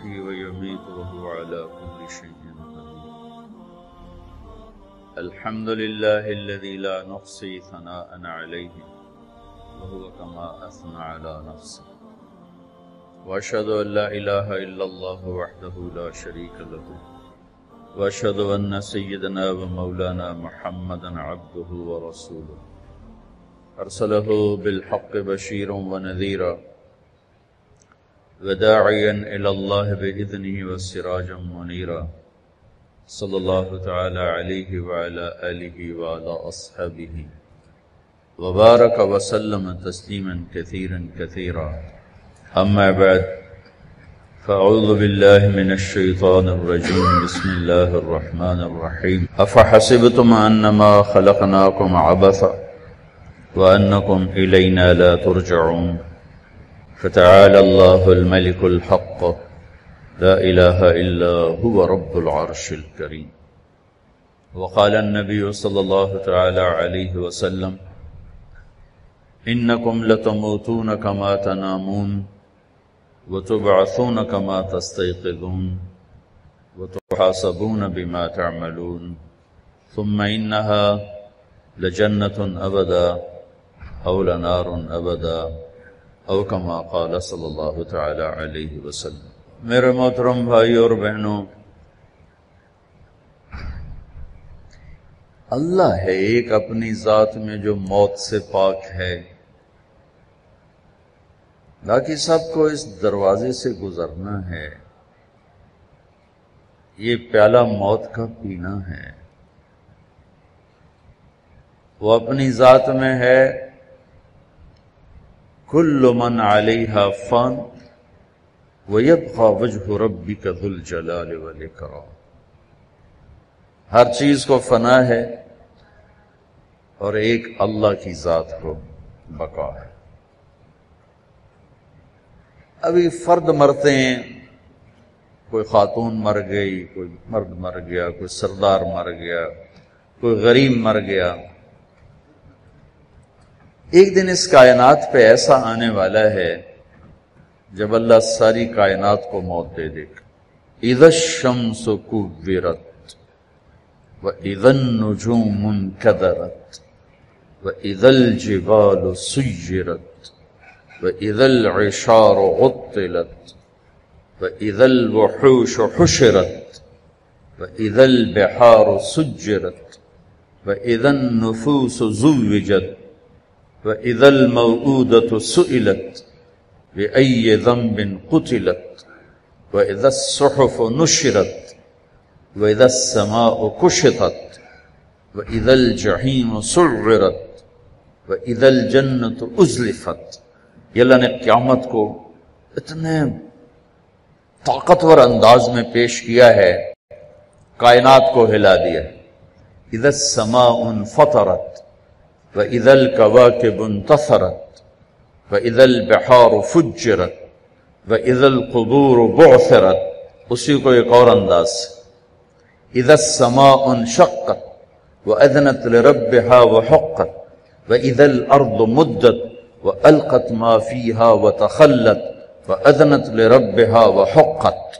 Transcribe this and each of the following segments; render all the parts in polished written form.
يحيي ويميت وهو على كل شيء قدير. الحمد لله الذي لا نحصي ثناء عليه وهو كما أثنى على نفسه. وأشهد أن لا إله إلا الله وحده لا شريك له. وأشهد أن سيدنا ومولانا محمدا عبده ورسوله أرسله بالحق بشيرا ونذيرا وداعيا إلى الله بإذنه وسراجا منيرا. صلى الله تعالى عليه وعلى آله وعلى أصحابه وبارك وسلم تسليما كثيرا كثيرا. أما بعد، فأعوذ بالله من الشيطان الرجيم. بسم الله الرحمن الرحيم. أفحسبتم أنما خلقناكم عبثا وأنكم إلينا لا ترجعون. فتعالى الله الملك الحق لا إله إلا هو رب العرش الكريم. وقال النبي صلى الله تعالى عليه وسلم: إنكم لتموتون كما تنامون وتبعثون كما تستيقظون وتحاسبون بما تعملون ثم إنها لجنة أبدا أو لنار أبدا أو كما قال صلی اللہ تعالی علیہ وسلم. میرے محترم بھائی اور بہنوں، اللہ ہے ایک اپنی ذات میں جو موت سے پاک ہے. باقی سب کو اس دروازے سے گزرنا ہے. یہ پیالہ موت کا پینا ہے. وہ اپنی ذات میں ہے. کل من علیہا فان ویبقى وجہ ربک ذو الجلال والاکرام. ہر چیز کو فنا ہے اور ایک اللہ کی ذات کو بقا ہے. ابھی فرد مرتے ہیں، کوئی خاتون مر گئی، کوئی مرد مر گیا، کوئی سردار مر گیا، کوئی غریب مر گیا. ایک دن اس کائنات پہ ایسا آنے والا ہے جب اللہ ساری کائنات کو موت دے دے گا. اذا الشمس كورت واذا النجوم انكدرت واذا الجبال سيرت واذا العشار عطلت واذا الوحوش حشرت واذا البحار سجرت واذا النفوس زوجت وَإِذَا الْمَوْءُودَةُ سُئِلَتْ بِأَيِّ ذَنبٍ قُتِلَتْ وَإِذَا الصُّحُفُ نُشِرَتْ وَإِذَا السَّمَاءُ كُشِطَتْ وَإِذَا الْجَحِيمُ سُعِّرَتْ وَإِذَا الْجَنَّةُ أُزْلِفَتْ. یہ اللہ نے قیامت کو اتنے طاقتور انداز میں پیش کیا ہے، کائنات کو ہلا دیا. اِذَا السَّمَاءُ انفطرت وَإِذَا الْكَوَاكِبُ انتَثَرَتْ وَإِذَا الْبِحَارُ فُجِّرَتْ وَإِذَا الْقُبُورُ بُعْثِرَتْ. اسی کو ایک اور انداز سے اِذَا السَّمَاءُ انشَقَّتْ وَأَذْنَتْ لِرَبِّهَا وَحُقَّتْ وَإِذَا الْأَرْضُ مُدَّتْ وَأَلْقَتْ مَا فِيهَا وَتَخَلَّتْ وَأَذْنَتْ لِرَبِّهَا وَحُقَّتْ.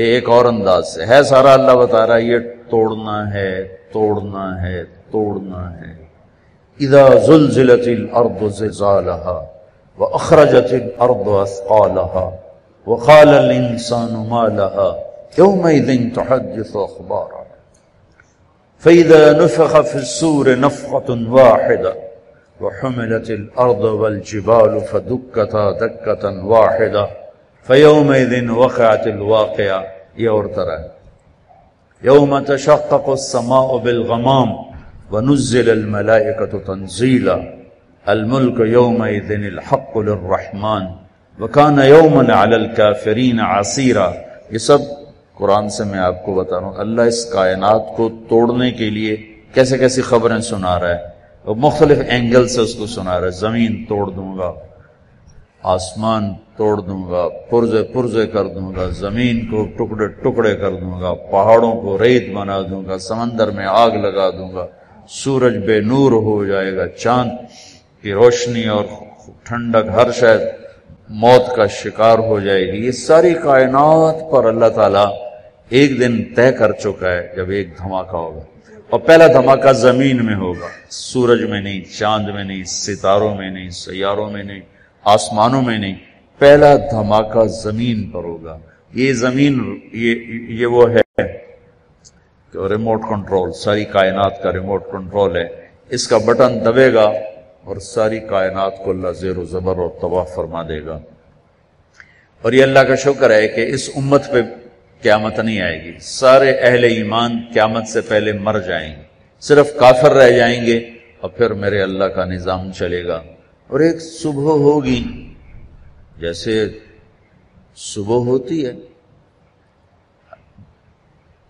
ایک اور انداز سے ہے سارا اللہ بتا رہا ہے یہ توڑنا ہے، توڑنا ہے، توڑنا ہے. اذا زلزلت الارض زلزالها واخرجت الارض اثقالها وقال الانسان ما لها يومئذ تحدث اخبارها فاذا نفخ في الصور نفخة واحدة وحملت الارض والجبال فدكتا دكة واحدة فيومئذ وقعت الواقعة. یہ اور طرح يوم تشقق السماء بالغمام وَنُزِّلَ الْمَلَائِكَةُ تَنزِيلًا الْمُلْكُ يَوْمَئِذٍ الْحَقُّ لِلرَّحْمَنِ وَكَانَ يَوْمًا عَلَى الْكَافِرِينَ عَسِيرًا. یہ سب قرآن سے میں آپ کو بتا رہا ہوں. اللہ اس کائنات کو توڑنے کے لیے کیسے کیسی خبریں سنا رہا ہے، اور مختلف اینگل سے اس کو سنا رہا ہے. زمین توڑ دوں گا، آسمان توڑ دوں گا، پرزے پرزے کر دوں گا، زمین کو ٹکڑے ٹکڑے کر دوں گا، پہاڑوں کو ریت بنا دوں گا، سمندر میں آگ لگا دوں گا، سورج بے نور ہو جائے گا، چاند کی روشنی اور ٹھنڈک ہر شے موت کا شکار ہو جائے گی. یہ ساری کائنات پر اللہ تعالیٰ ایک دن طے کر چکا ہے جب ایک دھماکہ ہوگا. اور پہلا دھماکہ زمین میں ہوگا، سورج میں نہیں، چاند میں نہیں، ستاروں میں نہیں، سیاروں میں نہیں، آسمانوں میں نہیں. پہلا دھماکہ زمین پر ہوگا. یہ زمین یہ وہ ہے کہ ریموٹ کنٹرول، ساری کائنات کا ریموٹ کنٹرول ہے. اس کا بٹن دبے گا اور ساری کائنات کو اللہ زیر و زبر اور تباہ فرما دے گا. اور یہ اللہ کا شکر ہے کہ اس امت پہ قیامت نہیں آئے گی. سارے اہل ایمان قیامت سے پہلے مر جائیں گے، صرف کافر رہ جائیں گے اور پھر میرے اللہ کا نظام چلے گا. اور ایک صبح ہوگی، جیسے صبح ہوتی ہے،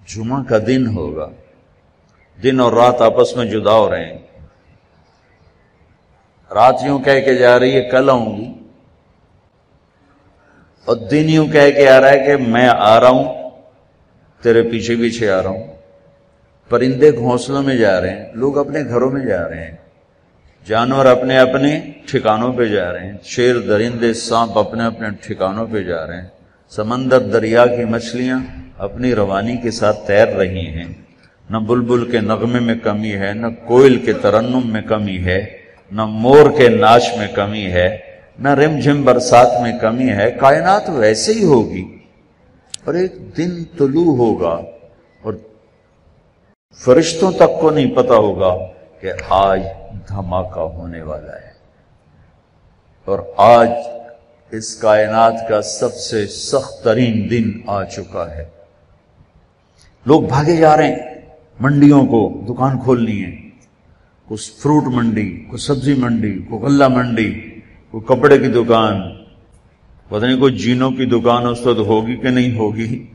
جمعہ کا دن ہوگا، دن اور رات آپس میں جدا ہو رہے ہیں. رات یوں کہہ کے جا رہی ہے کل آؤں گی، اور دن یوں کہہ کے آ رہا ہے کہ میں آ رہا ہوں، تیرے پیچھے پیچھے آ رہا ہوں. پرندے گھونسلوں میں جا رہے ہیں، لوگ اپنے گھروں میں جا رہے ہیں، جانور اپنے اپنے ٹھکانوں پہ جا رہے ہیں، شیر درندے سانپ اپنے اپنے ٹھکانوں پہ جا رہے ہیں. سمندر دریا کی مچھلیاں اپنی روانی کے ساتھ تیر رہی ہیں. نہ بلبل کے نغمے میں کمی ہے، نہ کوئل کے ترنم میں کمی ہے، نہ مور کے ناچ میں کمی ہے، نہ رم جھم برسات میں کمی ہے. کائنات ویسے ہی ہوگی. اور ایک دن طلوع ہوگا اور فرشتوں تک کو نہیں پتا ہوگا کہ آج دھماکہ ہونے والا ہے. اور آج اس کائنات کا سب سے سخت ترین دن آ چکا ہے. لوگ بھاگے جا رہے ہیں منڈیوں کو، دکان کھولنی ہے. کوئی فروٹ منڈی، کوئی سبزی منڈی، کوئی غلہ منڈی، کوئی کپڑے کی دکان، پتہ نہیں کوئی جینوں کی دکان اس وقت ہوگی کہ نہیں ہوگی،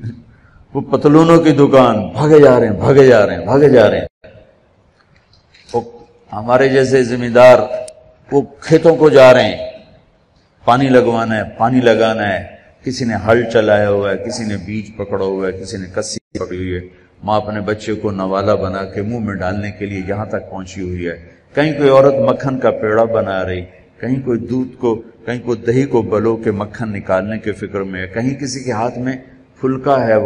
وہ پتلونوں کی دکان. بھاگے جا رہے ہیں، بھاگے جا رہے ہیں، بھاگے جا رہے ہیں. وہ ہمارے جیسے ذمہ دار وہ کھیتوں کو جا رہے ہیں، پانی لگوانا ہے، پانی لگانا ہے. کسی نے ہل چلایا ہوا ہے، کسی نے بیج پکڑا ہوا ہے، کسی نے کسی پکڑی ہوئی ہے. ماں اپنے بچے کو نوالا بنا کے منہ میں ڈالنے کے لیے یہاں تک پہنچی ہوئی ہے. کہیں کوئی عورت مکھن کا پیڑا بنا رہی، کہیں کوئی دودھ کو، کہیں کوئی دہی کو بلو کے مکھن نکالنے کے فکر میں ہے، کہیں کسی کے ہاتھ میں پھلکا ہے،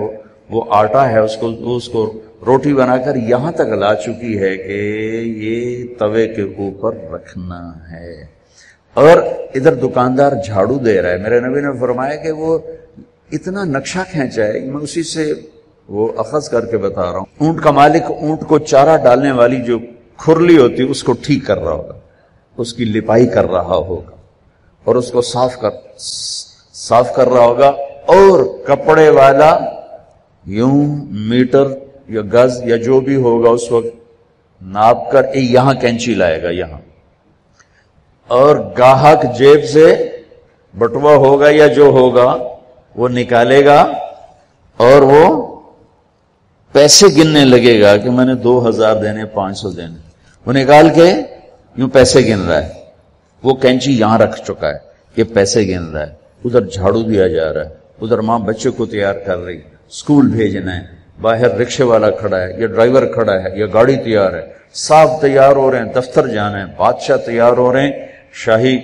وہ آٹا ہے، اس کو روٹی بنا کر یہاں تک لا چکی ہے کہ یہ توے کے اوپر رکھنا ہے. اور ادھر دکاندار جھاڑو دے رہا ہے. میرے نبی نے فرمایا کہ وہ اتنا نقشہ کھینچا ہے، میں اسی سے وہ اخذ کر کے بتا رہا ہوں. اونٹ کا مالک اونٹ کو چارہ ڈالنے والی جو کھرلی ہوتی اس کو ٹھیک کر رہا ہوگا، اس کی لپائی کر رہا ہوگا اور اس کو صاف کر رہا ہوگا. اور کپڑے والا یوں میٹر یا گز یا جو بھی ہوگا اس وقت ناپ کر یہاں کینچی لائے گا یہاں، اور گاہک جیب سے بٹوا ہوگا یا جو ہوگا وہ نکالے گا اور وہ پیسے گننے لگے گا کہ میں نے 2000 دینے، 500 دینے. وہ نکال کے یوں پیسے گن رہا ہے. وہ کینچی یہاں رکھ چکا ہے، یہ پیسے گن رہا ہے. ادھر جھاڑو دیا جا رہا ہے، ادھر ماں بچے کو تیار کر رہی، اسکول بھیجنا ہے، باہر رکشے والا کھڑا ہے یا ڈرائیور کھڑا ہے یا گاڑی تیار ہے، صاحب تیار ہو رہے ہیں، دفتر جانا ہے، بادشاہ تیار ہو رہے ہیں، شاہی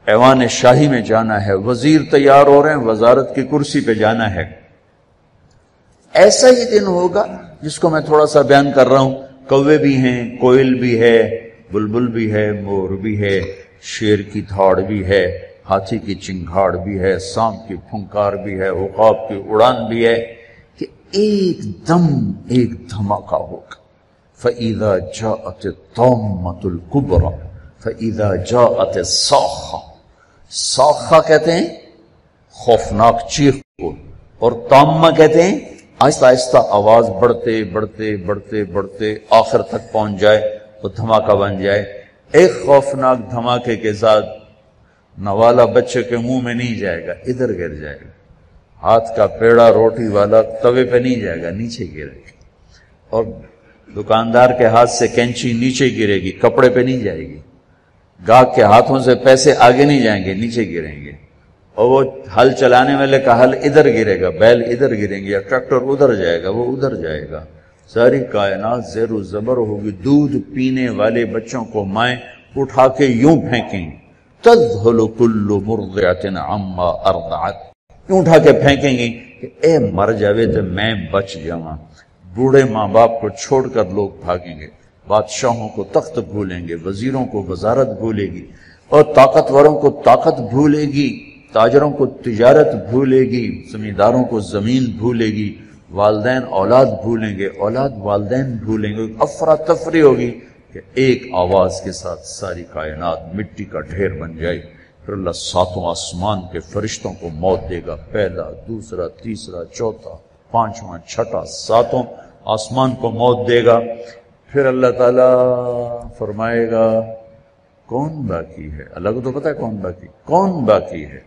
ایوان شاہی میں جانا ہے، وزیر تیار ہو رہے ہیں، وزارت کی کرسی پہ جانا ہے. ایسا ہی دن ہوگا جس کو میں تھوڑا سا بیان کر رہا ہوں. کوے بھی ہیں، کوئل بھی ہے، بلبل بھی ہے، مور بھی ہے، شیر کی دھاڑ بھی ہے، ہاتھی کی چنگھاڑ بھی ہے، سانپ کی پھنکار بھی ہے، عقاب کی اڑان بھی ہے، کہ ایک دم ایک دھماکہ ہوگا. فَإِذَا جَاءَتِ الطَّامَّةُ الْكُبْرَى فَإِذَا جَاءَتِ الصَّاخَّةُ. صاخہ کہتے ہیں خوفناک چیخ کو، اور طامہ کہتے ہیں آہستہ آہستہ آواز بڑھتے بڑھتے بڑھتے بڑھتے آخر تک پہنچ جائے، وہ دھماکہ بن جائے. ایک خوفناک دھماکے کے ساتھ نوالا بچے کے منہ میں نہیں جائے گا، ادھر گر جائے گا. ہاتھ کا پیڑا روٹی والا توے پہ نہیں جائے گا، نیچے گرے گا. اور دکاندار کے ہاتھ سے کینچی نیچے گرے گی، کپڑے پہ نہیں جائے گی. گاہک کے ہاتھوں سے پیسے آگے نہیں جائیں گے، نیچے گریں گے. اور وہ ہل چلانے والے کا ہل ادھر گرے گا، بیل ادھر گریں گے، یا ٹریکٹر ادھر جائے گا، وہ ادھر جائے گا. ساری کائنات زیر و زبر ہوگی. دودھ پینے والے بچوں کو مائیں اٹھا کے یوں پھینکیں تذہل کل مرضعۃ عما ارضعت، یوں اٹھا کے پھینکیں گی کہ اے مر جاوے تو میں بچ جاواں۔ بوڑھے ماں باپ کو چھوڑ کر لوگ بھاگیں گے، بادشاہوں کو تخت بھولیں گے، وزیروں کو وزارت بھولے گی، اور طاقتوروں کو طاقت بھولے گی، تاجروں کو تجارت بھولے گی، زمینداروں کو زمین بھولے گی، والدین اولاد بھولیں گے، اولاد والدین بھولیں گے، افراتفری ہوگی کہ ایک آواز کے ساتھ ساری کائنات مٹی کا ڈھیر بن جائے۔ پھر اللہ ساتوں آسمان کے فرشتوں کو موت دے گا، پہلا، دوسرا، تیسرا، چوتھا، پانچواں، چھٹا، ساتوں آسمان کو موت دے گا۔ پھر اللہ تعالیٰ فرمائے گا کون باقی ہے؟ اللہ کو تو پتا ہے کون باقی ہے۔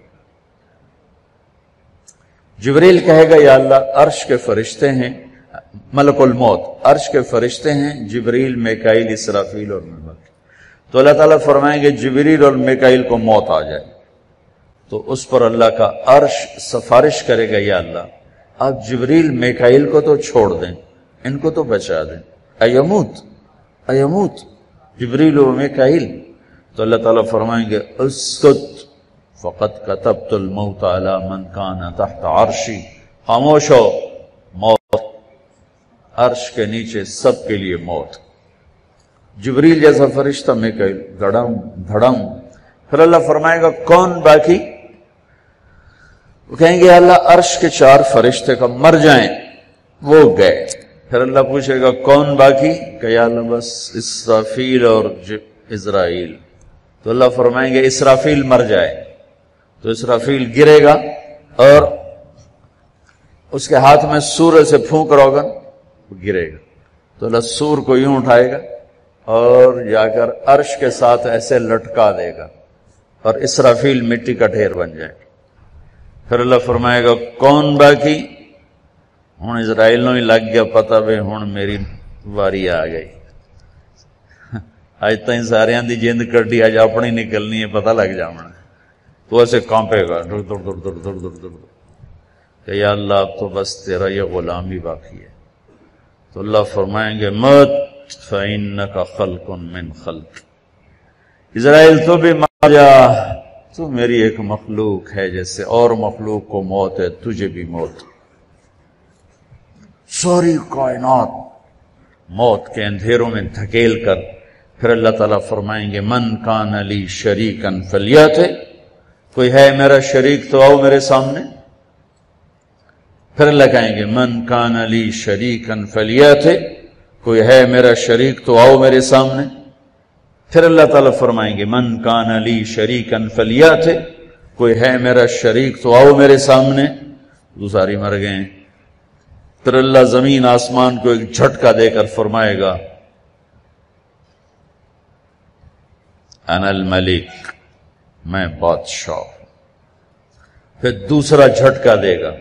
جبریل کہے گا یا اللہ عرش کے فرشتے ہیں، ملک الموت عرش کے فرشتے ہیں، جبریل، میکائیل، اسرافیل اور میں باقی۔ تو اللہ تعالیٰ فرمائیں گے جبریل اور میکائیل کو موت آ جائے، تو اس پر اللہ کا عرش سفارش کرے گا یا اللہ آپ جبریل میکائیل کو تو چھوڑ دیں، ان کو تو بچا دیں۔ ایموت جبریل و میکائیل، تو اللہ تعالیٰ فرمائیں گے اسکت فقد کتبت الموت علی من کان تحت عرشی، خاموش ہو، موت عرش کے نیچے سب کے لیے موت۔ جبریل جیسا فرشتہ میکائیل، دھڑم دھڑم۔ پھر اللہ فرمائے گا کون باقی؟ وہ کہیں گے اللہ عرش کے 4 فرشتے کا مر جائیں، وہ گئے۔ پھر اللہ پوچھے گا کون باقی؟ کہ یا اللہ بس اسرافیل اور اسرائیل۔ تو اللہ فرمائیں گے اسرافیل مر جائے، تو اسرافیل گرے گا اور اس کے ہاتھ میں سور سے پھونک روگن، وہ گرے گا، تو اللہ سور کو یوں اٹھائے گا اور جا کر عرش کے ساتھ ایسے لٹکا دے گا اور اسرافیل مٹی کا ڈھیر بن جائے گا۔ پھر اللہ فرمائے گا کون باقی؟ ہن اسرائیل نو ہی لگ گیا پتہ بھی ہن میری واری آ گئی، اج تائیں ساریاں دی جند کڈی، اج اپنی نکلنی ہے، پتہ لگ جانا۔ تو ایسے کانپے گا ڈر ڈر ڈر ڈر ڈر ڈر ڈر کہ یا اللہ اب تو بس تیرا یہ غلام ہی باقی ہے۔ تو اللہ فرمائیں گے مت فإنک خلق من خلق، اسرائیل تو بھی مر جا، تو میری ایک مخلوق ہے، جیسے اور مخلوق کو موت ہے تجھے بھی موت۔ ساری کائنات موت کے اندھیروں میں دھکیل کر پھر اللہ تعالیٰ فرمائیں گے من کان لی شریکا فلیات، کوئی ہے میرا شریک تو آؤ میرے سامنے۔ پھر اللہ کہیں گے من کان لی شریکا فلیات، کوئی ہے میرا شریک تو آؤ میرے سامنے۔ پھر اللہ تعالیٰ فرمائیں گے من کان لی شریکا فلیات، کوئی ہے میرا شریک تو آؤ میرے سامنے۔ وہ ساری مر گئے۔ پھر اللہ زمین آسمان کو ایک جھٹکا دے کر فرمائے گا انا الملک، میں بادشاہ ہوں۔ پھر دوسرا جھٹکا دے گا،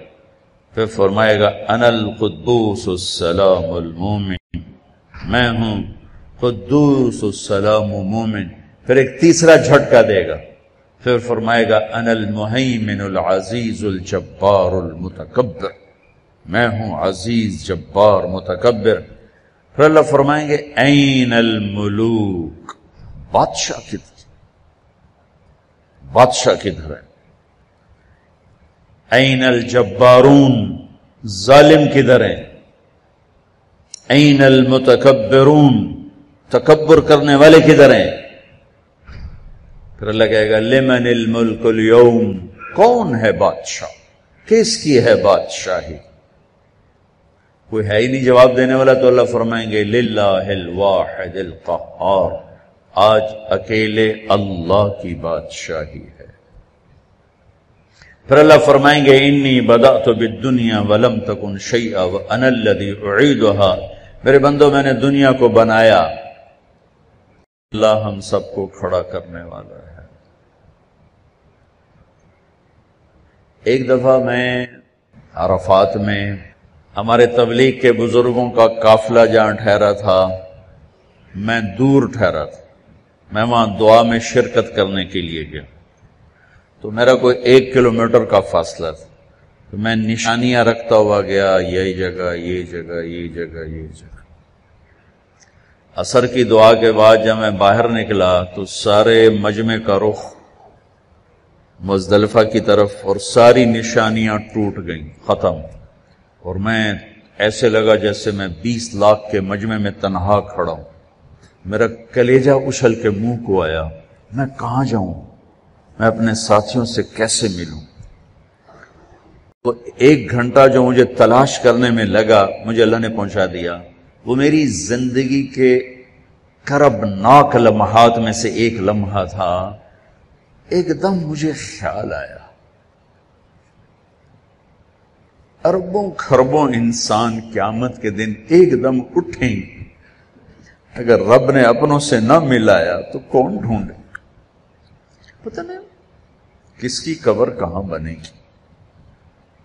پھر فرمائے گا انا القدوس السلام المومن، میں ہوں قدوس السلام مومن۔ پھر ایک تیسرا جھٹکا دے گا، پھر فرمائے گا انا المہیمن العزیز الجبار المتکبر، میں ہوں عزیز جبار متکبر۔ پھر اللہ فرمائیں گے این الملوک، بادشاہ کدھر ہے؟ این الجبارون، ظالم کدھر ہیں؟ این المتکبرون، تکبر کرنے والے کدھر ہیں؟ پھر اللہ کہے گا لمن الملک اليوم، کون ہے بادشاہ، کس کی ہے بادشاہی؟ کوئی ہے ہی نہیں جواب دینے والا، تو اللہ فرمائیں گے للہ الواحد القہار، آج اکیلے اللہ کی بادشاہی ہے۔ پھر اللہ فرمائیں گے انی بدأت بالدنیا ولم تکن شیئا وانا الذی اعیدها، میرے بندو میں نے دنیا کو بنایا، اللہ ہم سب کو کھڑا کرنے والا ہے۔ ایک دفعہ میں عرفات میں ہمارے تبلیغ کے بزرگوں کا قافلہ جہاں ٹھہرا تھا، میں دور ٹھہرا تھا، میں وہاں دعا میں شرکت کرنے کے لیے گیا، تو میرا کوئی 1 کلومیٹر کا فاصلہ تھا، تو میں نشانیاں رکھتا ہوا گیا، یہی جگہ، یہ جگہ، یہ جگہ، یہ جگہ۔ عصر کی دعا کے بعد جب میں باہر نکلا تو سارے مجمع کا رخ مزدلفہ کی طرف، اور ساری نشانیاں ٹوٹ گئیں، ختم، اور میں ایسے لگا جیسے میں 20 لاکھ کے مجمع میں تنہا کھڑا ہوں۔ میرا کلیجہ اچھل کے منہ کو آیا، میں کہاں جاؤں، میں اپنے ساتھیوں سے کیسے ملوں؟ وہ 1 گھنٹہ جو مجھے تلاش کرنے میں لگا، مجھے اللہ نے پہنچا دیا۔ وہ میری زندگی کے کربناک لمحات میں سے ایک لمحہ تھا۔ ایک دم مجھے خیال آیا، اربوں خربوں انسان قیامت کے دن ایک دم اٹھیں، اگر رب نے اپنوں سے نہ ملایا تو کون ڈھونڈے؟ پتہ نہیں کس کی قبر کہاں بنے گی،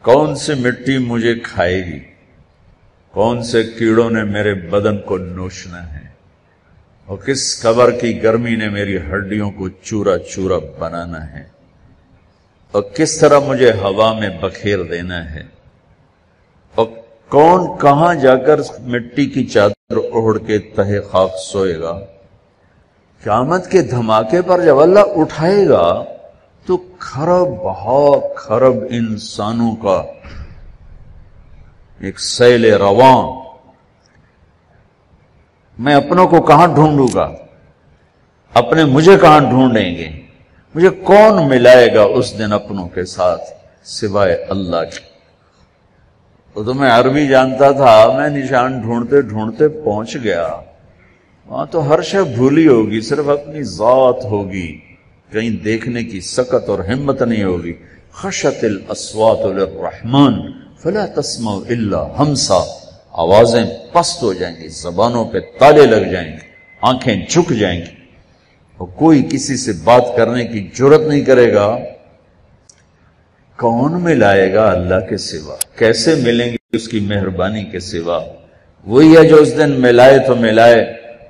کون سی مٹی مجھے کھائے گی، کون سے کیڑوں نے میرے بدن کو نوچنا ہے، اور کس قبر کی گرمی نے میری ہڈیوں کو چورا چورا بنانا ہے، اور کس طرح مجھے ہوا میں بکھیر دینا ہے، اور کون کہاں جا کر مٹی کی چادر اوڑھ کے تہے خاک سوئے گا۔ قیامت کے دھماکے پر جب اللہ اٹھائے گا تو کھرب بہا کھرب انسانوں کا ایک سیل رواں، میں اپنوں کو کہاں ڈھونڈوں گا، اپنے مجھے کہاں ڈھونڈیں گے، مجھے کون ملائے گا اس دن اپنوں کے ساتھ سوائے اللہ کے۔ تو میں عربی جانتا تھا، میں نشان ڈھونڈتے ڈھونڈتے پہنچ گیا، وہاں تو ہر شے بھولی ہوگی، صرف اپنی ذات ہوگی، کہیں دیکھنے کی سکت اور ہمت نہیں ہوگی۔ خشت الاصوات للرحمن فلا تسمع الا ہمسا، آوازیں پست ہو جائیں گی، زبانوں پہ تالے لگ جائیں گے، آنکھیں جھک جائیں گی، اور کوئی کسی سے بات کرنے کی جرت نہیں کرے گا۔ کون ملائے گا اللہ کے سوا؟ کیسے ملیں گے اس کی مہربانی کے سوا؟ وہی ہے جو اس دن ملائے تو ملائے،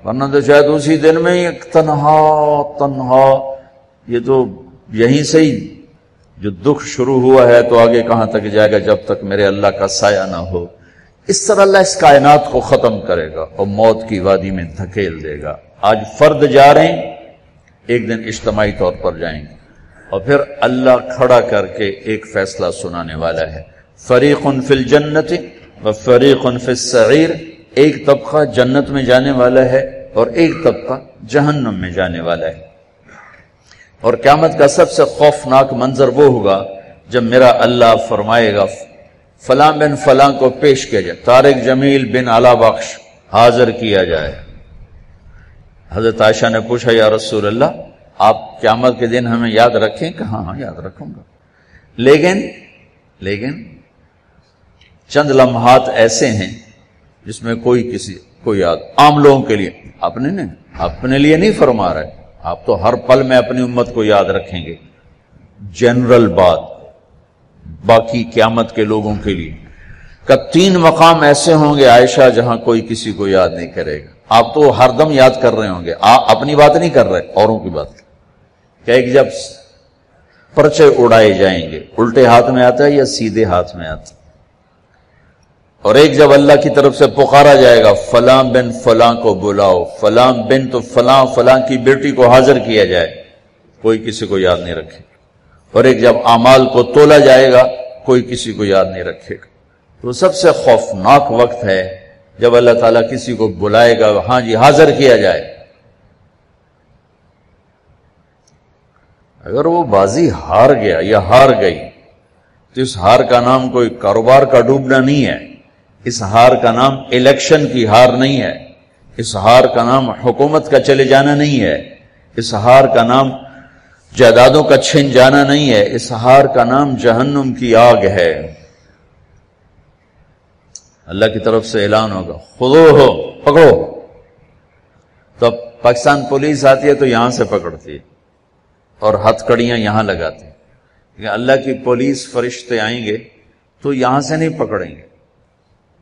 ورنہ تو شاید اسی دن میں ایک تنہا یہ تو یہیں سے ہی جو دکھ شروع ہوا ہے تو آگے کہاں تک جائے گا جب تک میرے اللہ کا سایہ نہ ہو۔ اس طرح اللہ اس کائنات کو ختم کرے گا اور موت کی وادی میں دھکیل دے گا۔ آج فرد جا رہے ہیں، ایک دن اجتماعی طور پر جائیں گے، اور پھر اللہ کھڑا کر کے ایک فیصلہ سنانے والا ہے۔ فریق فی الجنت و فریق فی السعیر، ایک طبقہ جنت میں جانے والا ہے اور ایک طبقہ جہنم میں جانے والا ہے۔ اور قیامت کا سب سے خوفناک منظر وہ ہوگا جب میرا اللہ فرمائے گا فلاں بن فلاں کو پیش کیا جائے، طارق جمیل بن علا بخش حاضر کیا جائے۔ حضرت عائشہ نے پوچھا یا رسول اللہ آپ قیامت کے دن ہمیں یاد رکھیں؟ کہ ہاں یاد رکھوں گا، لیکن چند لمحات ایسے ہیں جس میں کوئی کسی کو یاد، عام لوگوں کے لیے، اپنے لیے نہیں فرما رہے، آپ تو ہر پل میں اپنی امت کو یاد رکھیں گے، جنرل بات، باقی قیامت کے لوگوں کے لیے کہ 3 مقام ایسے ہوں گے عائشہ جہاں کوئی کسی کو یاد نہیں کرے گا۔ آپ تو ہر دم یاد کر رہے ہوں گے، آپ اپنی بات نہیں کر رہے، اوروں کی بات۔ کہ ایک جب پرچے اڑائے جائیں گے، الٹے ہاتھ میں آتا ہے یا سیدھے ہاتھ میں آتا ہے، اور ایک جب اللہ کی طرف سے پکارا جائے گا فلاں بن فلاں کو بلاؤ، فلاں بن تو فلاں فلاں کی بیٹی کو حاضر کیا جائے، کوئی کسی کو یاد نہیں رکھے گا، اور ایک جب اعمال کو تولا جائے گا کوئی کسی کو یاد نہیں رکھے گا۔ تو سب سے خوفناک وقت ہے جب اللہ تعالیٰ کسی کو بلائے گا، ہاں جی حاضر کیا جائے۔ اگر وہ بازی ہار گیا یا ہار گئی تو اس ہار کا نام کوئی کاروبار کا ڈوبنا نہیں ہے، اس ہار کا نام الیکشن کی ہار نہیں ہے، اس ہار کا نام حکومت کا چلے جانا نہیں ہے، اس ہار کا نام جائیدادوں کا چھن جانا نہیں ہے، اس ہار کا نام جہنم کی آگ ہے۔ اللہ کی طرف سے اعلان ہوگا خذوہ، پکڑو، تو اب پاکستان پولیس آتی ہے تو یہاں سے پکڑتی ہے اور ہتھ کڑیاں یہاں لگاتے ہیں، لیکن اللہ کی پولیس فرشتے آئیں گے تو یہاں سے نہیں پکڑیں گے،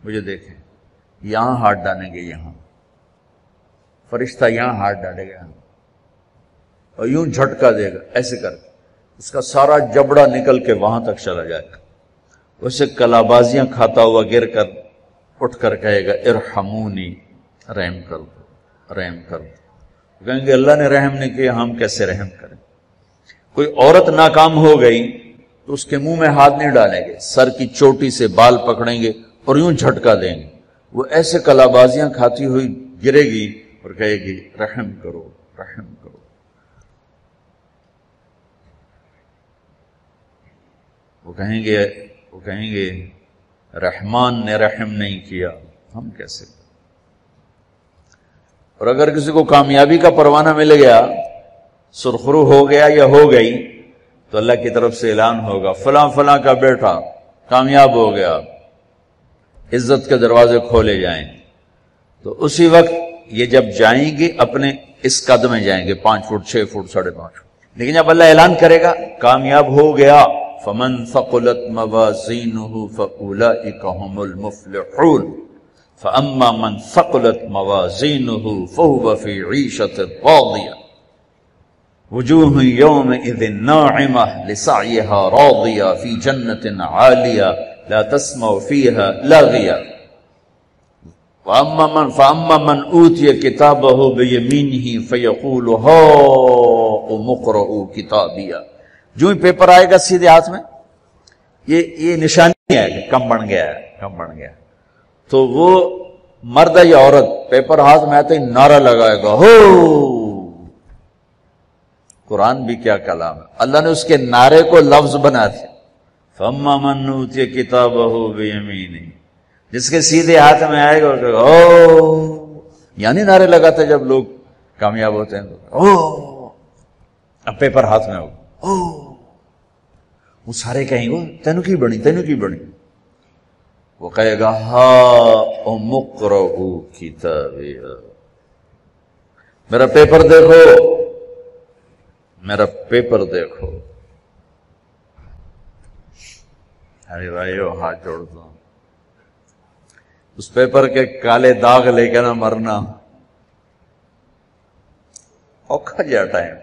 مجھے دیکھیں یہاں ہاتھ ڈالیں گے، یہاں فرشتہ یہاں ہاتھ ڈالے گا اور یوں جھٹکا دے گا ایسے کر کے، اس کا سارا جبڑا نکل کے وہاں تک چلا جائے گا، اسے کلابازیاں کھاتا ہوا گر کر اٹھ کر کہے گا ارحمونی، رحم کر دو، رحم کر دو۔ کہیں گے اللہ نے رحم نہیں کیا، ہم کیسے رحم کریں؟ کوئی عورت ناکام ہو گئی تو اس کے منہ میں ہاتھ نہیں ڈالیں گے، سر کی چوٹی سے بال پکڑیں گے اور یوں جھٹکا دیں گے، وہ ایسے کلابازیاں کھاتی ہوئی گرے گی اور کہے گی رحم کرو رحم کرو۔ وہ کہیں گے رحمان نے رحم نہیں کیا، ہم کیسے؟ اور اگر کسی کو کامیابی کا پروانہ مل گیا، سرخرو ہو گیا یا ہو گئی، تو اللہ کی طرف سے اعلان ہوگا فلاں فلاں کا بیٹا کامیاب ہو گیا، عزت کے دروازے کھولے جائیں۔ تو اسی وقت یہ جب جائیں گی اپنے اس قد میں جائیں گے، 5 فٹ 6 فٹ 5.5 فٹ، لیکن جب اللہ اعلان کرے گا کامیاب ہو گیا، فمن ثقلت موازینہ فاولئک هم المفلحون فاما من ثقلت موازینہ فهو فی عیشۃ راضیہ وجوہ یومئذ ناعمہ لسعیها راضیہ فی جنۃ عالیہ لا تسمع فیہا لاغیہ فاما من اوتی کتابہ بیمینہ فیقول ہاؤم اقرؤوا کتابیہ۔ جو ہی پیپر آئے گا سیدھے ہاتھ میں، یہ نشانی ہے کہ کم بن گیا ہے، کم بن گیا، تو وہ مرد یا عورت پیپر ہاتھ میں آتے ہی نعرہ لگائے گا ہو۔ قرآن بھی کیا کلام ہے، اللہ نے اس کے نعرے کو لفظ بنا دیا، فَأَمَّا مَنْ أُوتِيَ كِتَابَهُ بِيَمِينِهِ، جس کے سیدھے ہاتھ میں آئے گا اور او، یعنی نعرے لگاتے جب لوگ کامیاب ہوتے ہیں او، اب پیپر ہاتھ میں ہوگا او، وہ سارے کہیں گے تینو کی بنی تینو کی بنی، وہ کہے گا ہاؤم اقرؤوا کتابیہ، میرا پیپر دیکھو میرا پیپر دیکھو۔ ارے بھائیو ہاتھ جوڑتا ہوں، اس پیپر کے کالے داغ لے کے نہ مرنا، اوکھا جا ٹائم۔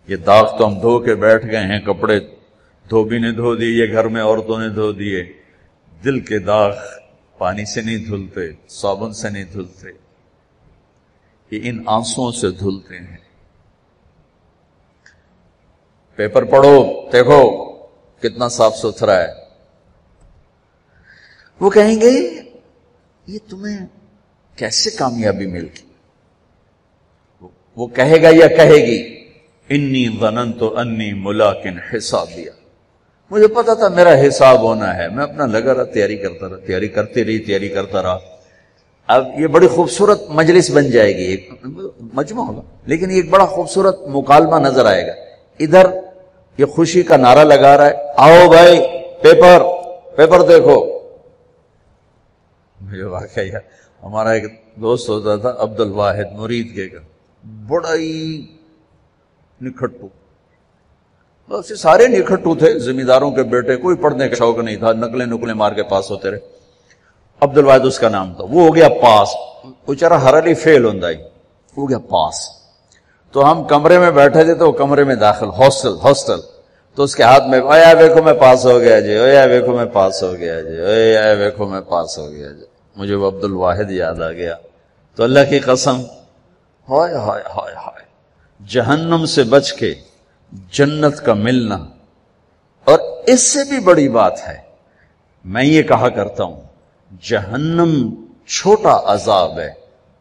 یہ داغ تو ہم دھو کے بیٹھ گئے ہیں، کپڑے دھوبی نے دھو دیے، گھر میں عورتوں نے دھو دیے، دل کے داغ پانی سے نہیں دھلتے، صابن سے نہیں دھلتے، یہ ان آنسوؤں سے دھلتے ہیں۔ پیپر پڑھو دیکھو کتنا صاف ستھرا ہے۔ وہ کہیں گے یہ تمہیں کیسے کامیابی مل گئی؟ وہ کہے گا یا کہے گی انی ظننت انی ملاق حسابیہ، مجھے پتا تھا میرا حساب ہونا ہے، میں اپنا لگا رہا، تیاری کرتا رہا، تیاری کرتا رہا۔ اب یہ بڑی خوبصورت مجلس بن جائے گی، ایک مجمع ہوگا، لیکن ایک بڑا خوبصورت مکالمہ نظر آئے گا۔ ادھر یہ خوشی کا نعرہ لگا رہا ہے آؤ بھائی پیپر دیکھو۔ مجھے واقعی ہمارا ایک دوست ہوتا تھا عبد الواحد مرید کے گھر، بڑا ہی نکھٹو، بس سارے نکھٹو تھے، زمینداروں کے بیٹے، کوئی پڑھنے کا شوق نہیں تھا، نقلیں مار کے پاس ہوتے رہے۔ عبد الواحد اس کا نام تھا، وہ ہو گیا پاس، بیچارہ ہر علی فیل ہوندا ہی ہو گیا پاس۔ تو ہم کمرے میں بیٹھے تھے، تو وہ کمرے میں داخل ہاسٹل، تو اس کے ہاتھ میں اویا ویکھو میں پاس ہو گیا جی، اویا ویکھو میں پاس ہو گیا جی، اویا ویکھو میں پاس ہو گیا جی۔ مجھے وہ عبد الواحد یاد آ گیا، تو اللہ کی قسم، ہائے ہائے ہائے ہائے، جہنم سے بچ کے جنت کا ملنا، اور اس سے بھی بڑی بات ہے، میں یہ کہا کرتا ہوں جہنم چھوٹا عذاب ہے،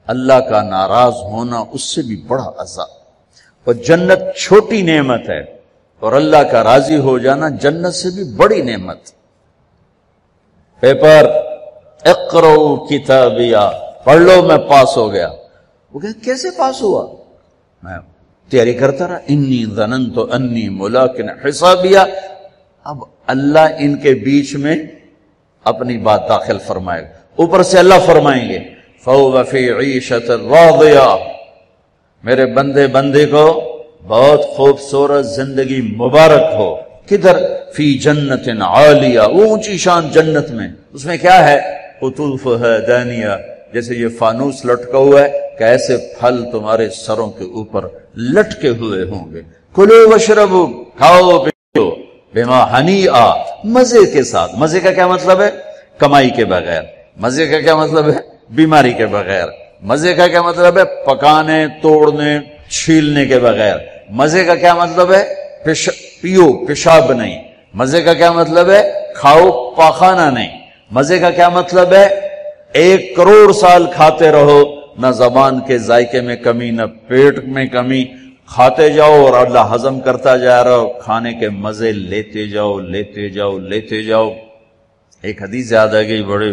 اللہ کا ناراض ہونا اس سے بھی بڑا عذاب، اور جنت چھوٹی نعمت ہے، اور اللہ کا راضی ہو جانا جنت سے بھی بڑی نعمت۔ پیپر اقرؤوا کتابیہ، پڑھ لو میں پاس ہو گیا۔ وہ کہ کیسے پاس ہوا؟ میں تیاری کرتا رہا، انی ظننت انی ملاق حسابیہ۔ اب اللہ ان کے بیچ میں اپنی بات داخل فرمائے گا، اوپر سے اللہ فرمائیں گے فَهُوَ فِي عِيشَةٍ رَاضِيَةٍ، میرے بندے کو بہت خوبصورت زندگی مبارک ہو۔ کدھر؟ فی جنت عالیہ، اونچی شان جنت میں، اس میں کیا ہے؟ قطوفھا دانیہ، جیسے یہ فانوس لٹکا ہوا ہے کہ ایسے پھل تمہارے سروں کے اوپر لٹکے ہوئے ہوں گے۔ کلوا واشربوا، کھاؤ پیو، بما ہنیئا، مزے کے ساتھ۔ مزے کا کیا مطلب ہے؟ کمائی کے بغیر۔ مزے کا کیا مطلب ہے؟ بیماری کے بغیر۔ مزے کا کیا مطلب ہے؟ پکانے، توڑنے، چھیلنے کے بغیر۔ مزے کا کیا مطلب ہے؟ پیو پیشاب نہیں. مزے کا کیا مطلب ہے؟ کھاؤ پاخانہ نہیں. مزے کا کیا مطلب ہے؟ 1 کروڑ سال کھاتے رہو، نہ زبان کے ذائقے میں کمی نہ پیٹ میں کمی، کھاتے جاؤ اور اللہ ہضم کرتا جا رہا ہو، کھانے کے مزے لیتے جاؤ لیتے جاؤ لیتے جاؤ. ایک حدیث یاد آ گئی بڑے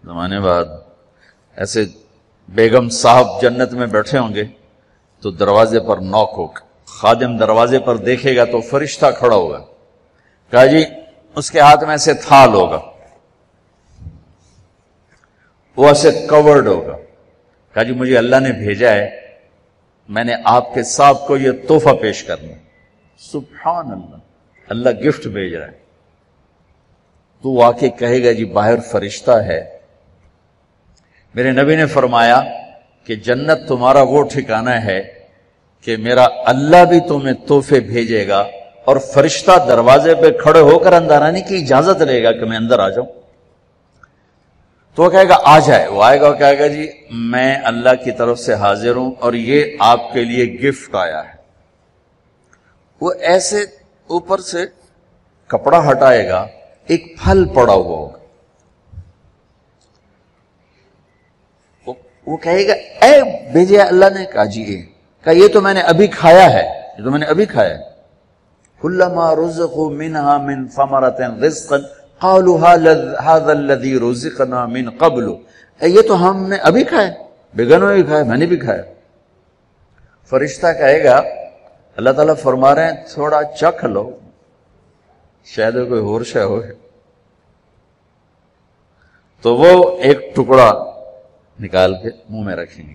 زمانے بعد. ایسے بیگم صاحب جنت میں بیٹھے ہوں گے تو دروازے پر نوک ہوگا، خادم دروازے پر دیکھے گا تو فرشتہ کھڑا ہوگا. کہا جی اس کے ہاتھ میں ایسے تھال ہوگا، وہ ایسے کورڈ ہوگا. کہا جی مجھے اللہ نے بھیجا ہے، میں نے آپ کے صاحب کو یہ تحفہ پیش کرنا. سبحان اللہ، اللہ گفٹ بھیج رہا ہے. تو واقعی کہے گا جی باہر فرشتہ ہے. میرے نبی نے فرمایا کہ جنت تمہارا وہ ٹھکانہ ہے کہ میرا اللہ بھی تمہیں تحفے بھیجے گا اور فرشتہ دروازے پہ کھڑے ہو کر اندر آنے کی اجازت لے گا کہ میں اندر آ جاؤں. تو وہ کہے گا آ جائے. وہ آئے گا اور کہے گا جی میں اللہ کی طرف سے حاضر ہوں اور یہ آپ کے لیے گفٹ آیا ہے. وہ ایسے اوپر سے کپڑا ہٹائے گا، ایک پھل پڑا ہوا ہوگا. وہ کہے گا اے بھیجے اللہ نے. کہا جی یہ تو میں نے ابھی کھایا ہے، یہ تو میں نے ابھی کھایا ہے. کلما رزقوا منها من ثمرة رزقا قالوا هذا الذي رزقنا من قبل. یہ تو ہم نے ابھی کھایا، بیگنوں نے کھایا، میں نے بھی کھایا. فرشتہ کہے گا اللہ تعالیٰ فرما رہے ہیں تھوڑا چکھ لو، شاید کوئی اور شے ہو. تو وہ ایک ٹکڑا نکال کے منہ میں رکھیں گے.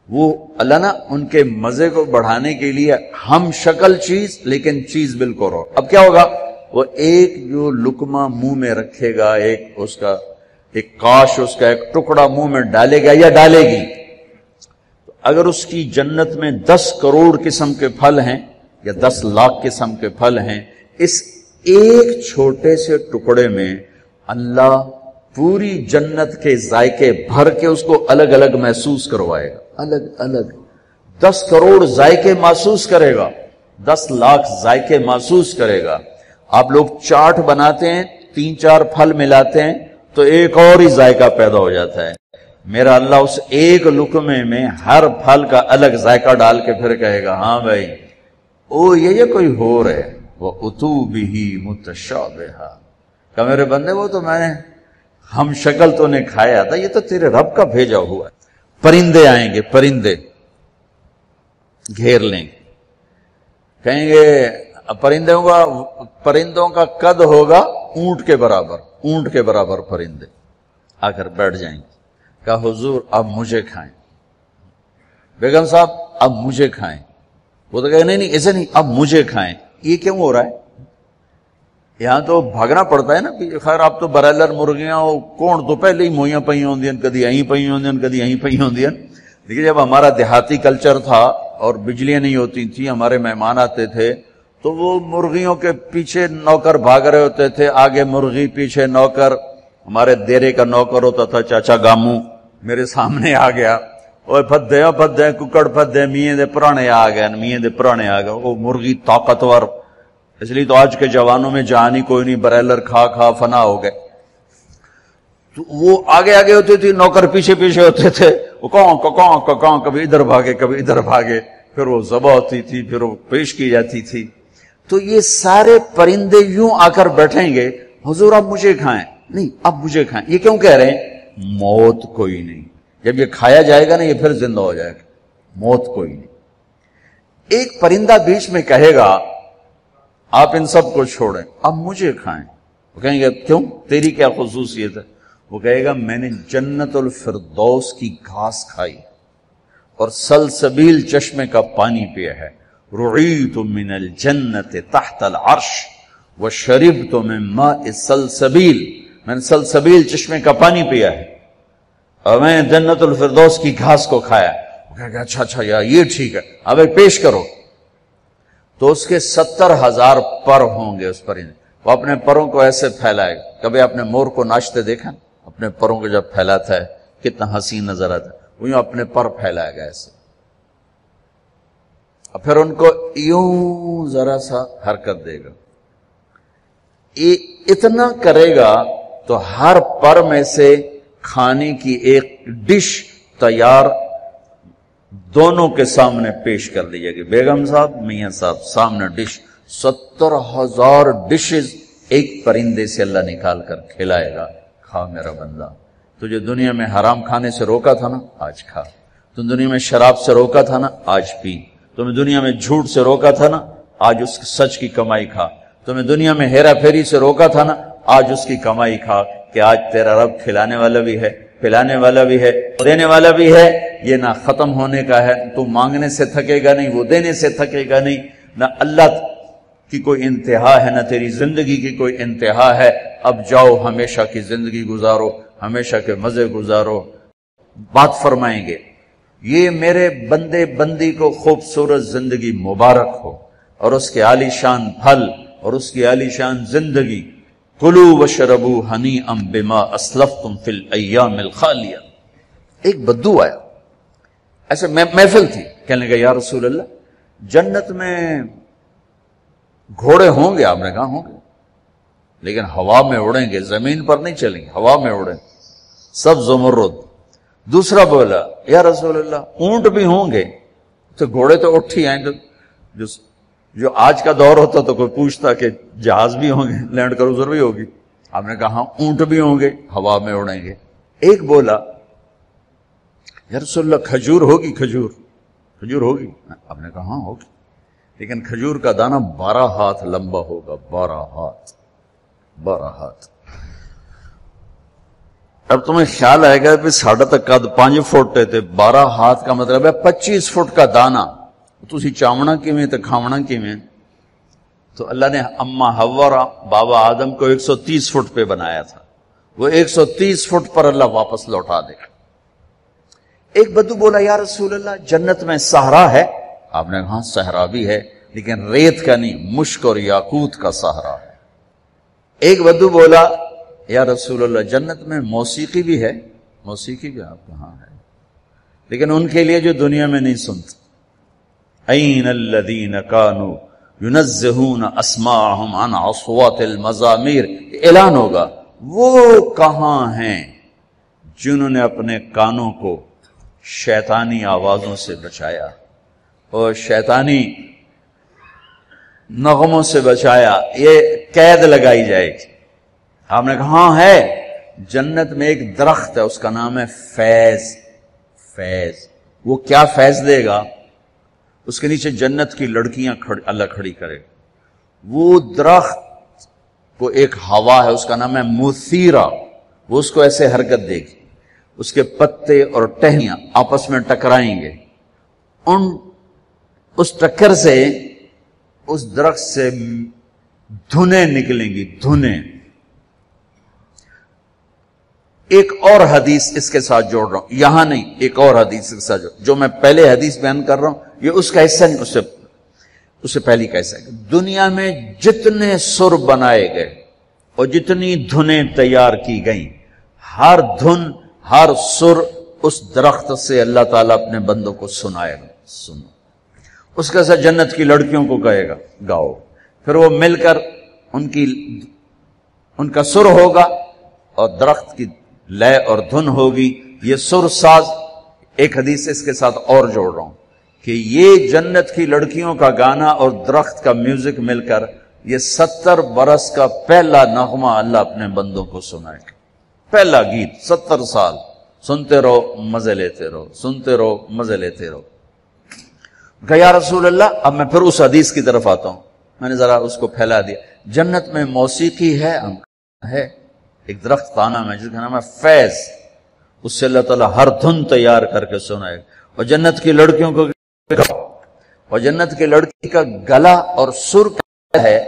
وہ اللہ نا ان کے مزے کو بڑھانے کے لیے ہم شکل چیز لیکن چیز بالکل رو. اب کیا ہوگا؟ وہ ایک جو لقمہ منہ میں رکھے گا، ایک کاش اس کا ایک ٹکڑا منہ میں ڈالے گا یا ڈالے گی. اگر اس کی جنت میں 10 کروڑ قسم کے پھل ہیں یا 10 لاکھ قسم کے پھل ہیں، اس ایک چھوٹے سے ٹکڑے میں اللہ پوری جنت کے ذائقے بھر کے اس کو الگ الگ محسوس کروائے گا. الگ الگ 10 کروڑ ذائقے محسوس کرے گا، 10 لاکھ ذائقے محسوس کرے گا. آپ لوگ چاٹ بناتے ہیں، 3-4 پھل ملاتے ہیں تو ایک اور ہی ذائقہ پیدا ہو جاتا ہے. میرا اللہ اس ایک لقمے میں ہر پھل کا الگ ذائقہ ڈال کے پھر کہے گا ہاں بھائی او یہ کوئی ہو رہے وَأُتُوا بِهِ مُتَشَابِهًا. کہ میرے بندے وہ تو میں نے ہم شکل تو نے کھایا تھا، یہ تو تیرے رب کا بھیجا ہوا ہے. پرندے آئیں گے، پرندے گھیر لیں گے، کہیں گے پرندوں کا قد ہوگا اونٹ کے برابر، اونٹ کے برابر پرندے آ کر بیٹھ جائیں گے. کہا حضور اب مجھے کھائیں. بیگم صاحب اب مجھے کھائیں. وہ تو کہے نہیں ایسے نہیں، اب مجھے کھائیں. یہ کیوں ہو رہا ہے؟ یہاں تو بھاگنا پڑتا ہے نا. خیر آپ تو برائلر مرغیاں کون تو پہلے ہی موئیاں پئی ہوندی ہیں، کدی اہیں پئی ہوندی ہیں، کدی اہیں پئی ہوندی ہیں. دیکھیے جب ہمارا دیہاتی کلچر تھا اور بجلیاں نہیں ہوتی تھیں، ہمارے مہمان آتے تھے تو وہ مرغیوں کے پیچھے نوکر بھاگ رہے ہوتے تھے، آگے مرغی پیچھے نوکر. ہمارے دیرے کا نوکر ہوتا تھا چاچا گامو، میرے سامنے آ گیا، اوے پھدے ککڑ پھدے میاں دے پرانے آ گئے، میاں دے پرانے آ گئے. وہ مرغی طاقتور، اس لیے تو آج کے جوانوں میں جان ہی کوئی نہیں، برائلر کھا فنا ہو گئے. تو وہ آگے ہوتے تھے، نوکر پیچھے ہوتے تھے. وہ کون کبھی ادھر بھاگے کبھی ادھر بھاگے، پھر وہ ذبح ہوتی تھی، پھر وہ پیش کی جاتی تھی. تو یہ سارے پرندے یوں آ کر بیٹھیں گے حضور اب مجھے کھائیں. نہیں اب مجھے کھائیں. یہ کیوں کہہ رہے ہیں؟ موت کوئی نہیں. جب یہ کھایا جائے گا نا یہ پھر زندہ ہو جائے گا. موت کوئی نہیں. ایک پرندہ بیچ میں کہے گا آپ ان سب کو چھوڑیں اب مجھے کھائیں. وہ کہیں گے کیوں؟ تیری کیا خصوصیت ہے؟ وہ کہے گا میں نے جنت الفردوس کی گھاس کھائی اور سلسبیل چشمے کا پانی پیا ہے. رعیت من الجنت تحت العرش وشربت من ماء سلسبیل. میں نے سلسبیل چشمے کا پانی پیا ہے اور میں نے جنت الفردوس کی گھاس کو کھایا. وہ کہے گا اچھا یار یہ ٹھیک ہے، اب پیش کرو. تو اس کے 70,000 پر ہوں گے اس پرندے. وہ اپنے پروں کو ایسے پھیلائے گا. کبھی آپ نے مور کو ناچتے دیکھا؟ اپنے پروں کو جب پھیلاتا ہے کتنا حسین نظر آتا ہے. وہ یوں اپنے پر پھیلائے گا ایسے. پھر ان کو یوں ذرا سا حرکت دے گا، اتنا کرے گا تو ہر پر میں سے کھانے کی ایک ڈش تیار دونوں کے سامنے پیش کر دی جائے گی. بیگم صاحب، میاں صاحب، سامنے ڈش. 70,000 ڈشز ایک پرندے سے اللہ نکال کر کھلائے گا. کھا میرا بندہ، تجھے دنیا میں حرام کھانے سے روکا تھا نا، آج کھا. تم دنیا میں شراب سے روکا تھا نا، آج پی. تمہیں دنیا میں جھوٹ سے روکا تھا نا، آج اس سچ کی کمائی کھا. تمہیں دنیا میں ہیرا پھیری سے روکا تھا نا، آج اس کی کمائی کھا. کہ آج تیرا رب کھلانے والا بھی ہے، پلانے والا بھی ہے، دینے والا بھی ہے. یہ نہ ختم ہونے کا ہے، تو مانگنے سے تھکے گا نہیں، وہ دینے سے تھکے گا نہیں. نہ اللہ کی کوئی انتہا ہے، نہ تیری زندگی کی کوئی انتہا ہے. اب جاؤ، ہمیشہ کی زندگی گزارو، ہمیشہ کے مزے گزارو. بات فرمائیں گے، یہ میرے بندے بندی کو خوبصورت زندگی مبارک ہو، اور اس کے عالی شان پھل اور اس کی عالی شان زندگی. کلوا واشربوا ہنیئا بما اسلفتم فی الایام الخالیہ. ایک بدو آیا، ایسے محفل تھی، کہنے لگا یا رسول اللہ، جنت میں گھوڑے ہوں گے؟ آپ نے کہا ہوں گے، لیکن ہوا میں اڑیں گے، زمین پر نہیں چلیں گے، ہوا میں اڑیں، سب زمرد. دوسرا بولا یا رسول اللہ، اونٹ بھی ہوں گے؟ تو گھوڑے تو اٹھ ہی آئیں گے. جو آج کا دور ہوتا تو کوئی پوچھتا کہ جہاز بھی ہوں گے، لینڈ کروزر بھی ہوگی. آپ نے کہا ہاں، اونٹ بھی ہوں گے، ہوا میں اڑیں گے. ایک بولا یا رسول اللہ، کھجور ہوگی؟ کھجور ہوگی؟ آپ نے کہا ہاں ہوگی، لیکن کھجور کا دانہ 12 ہاتھ لمبا ہوگا. 12 ہاتھ. اب تمہیں خیال آئے گا کہ ساڑھا تک قد 5 فٹ تے 12 ہاتھ کا مطلب ہے 25 فٹ کا دانہ. تسی چاونا کیویں تے کھاونا کیویں؟ تو اللہ نے اما حوا اور بابا آدم کو 130 فٹ پہ بنایا تھا، وہ 130 فٹ پر اللہ واپس لوٹا دے گا. ایک بدو بولا یا رسول اللہ، جنت میں صحرا ہے؟ آپ نے کہا صحرا بھی ہے، لیکن ریت کا نہیں، مشک اور یاقوت کا صحرا ہے. ایک بدو بولا یا رسول اللہ، جنت میں موسیقی بھی ہے؟ موسیقی بھی آپ کہاں ہے، لیکن ان کے لیے جو دنیا میں نہیں سنتے. این الذین کانوا ینزہون اسماءہم عن اصوات المزامیر. اعلان ہوگا، وہ کہاں ہیں جنہوں نے اپنے کانوں کو شیطانی آوازوں سے بچایا اور شیطانی نغموں سے بچایا. یہ قید لگائی جائے گی. آپ نے کہا ہاں ہے. جنت میں ایک درخت ہے، اس کا نام ہے فیض. وہ کیا فیض دے گا؟ اس کے نیچے جنت کی لڑکیاں اللہ کھڑی کرے. وہ درخت کو ایک ہوا ہے، اس کا نام ہے مثیرہ. وہ اس کو ایسے حرکت دے گی، اس کے پتے اور ٹہنیاں آپس میں ٹکرائیں گے. اس ٹکر سے اس درخت سے دھنیں نکلیں گی، دھنیں. ایک اور حدیث اس کے ساتھ جوڑ رہا ہوں، یہاں نہیں، ایک اور حدیث کے ساتھ جو میں پہلے حدیث بیان کر رہا ہوں یہ اس کا حصہ نہیں، اس سے پہلی کا حصہ ہے. دنیا میں جتنے سر بنائے گئے اور جتنی دھنیں تیار کی گئیں، ہر دھن، ہر سر اس درخت سے اللہ تعالیٰ اپنے بندوں کو سنائے گا. سنو، اس کے ساتھ جنت کی لڑکیوں کو کہے گا گاؤ. پھر وہ مل کر ان کا سر ہوگا اور درخت کی لے اور دھن ہوگی. یہ سر ساز. ایک حدیث اس کے ساتھ اور جوڑ رہا ہوں کہ یہ جنت کی لڑکیوں کا گانا اور درخت کا میوزک مل کر یہ 70 برس کا پہلا نغمہ اللہ اپنے بندوں کو سنائے گا. پہلا گیت 70 سال سنتے رہو، مزے لیتے رہو، سنتے رہو، مزے لیتے رہو. کہ یا رسول اللہ، اب میں پھر اس حدیث کی طرف آتا ہوں. میں نے ذرا اس کو پھیلا دیا. جنت میں موسیقی ہے؟ ایک درخت کا نام ہے جس کا نام ہے فیض. اس سے اللہ تعالیٰ ہر دھن تیار کر کے سنائے. اور جنت کی لڑکیوں کو، اور جنت کی لڑکی کا گلا اور سر کیا ہے؟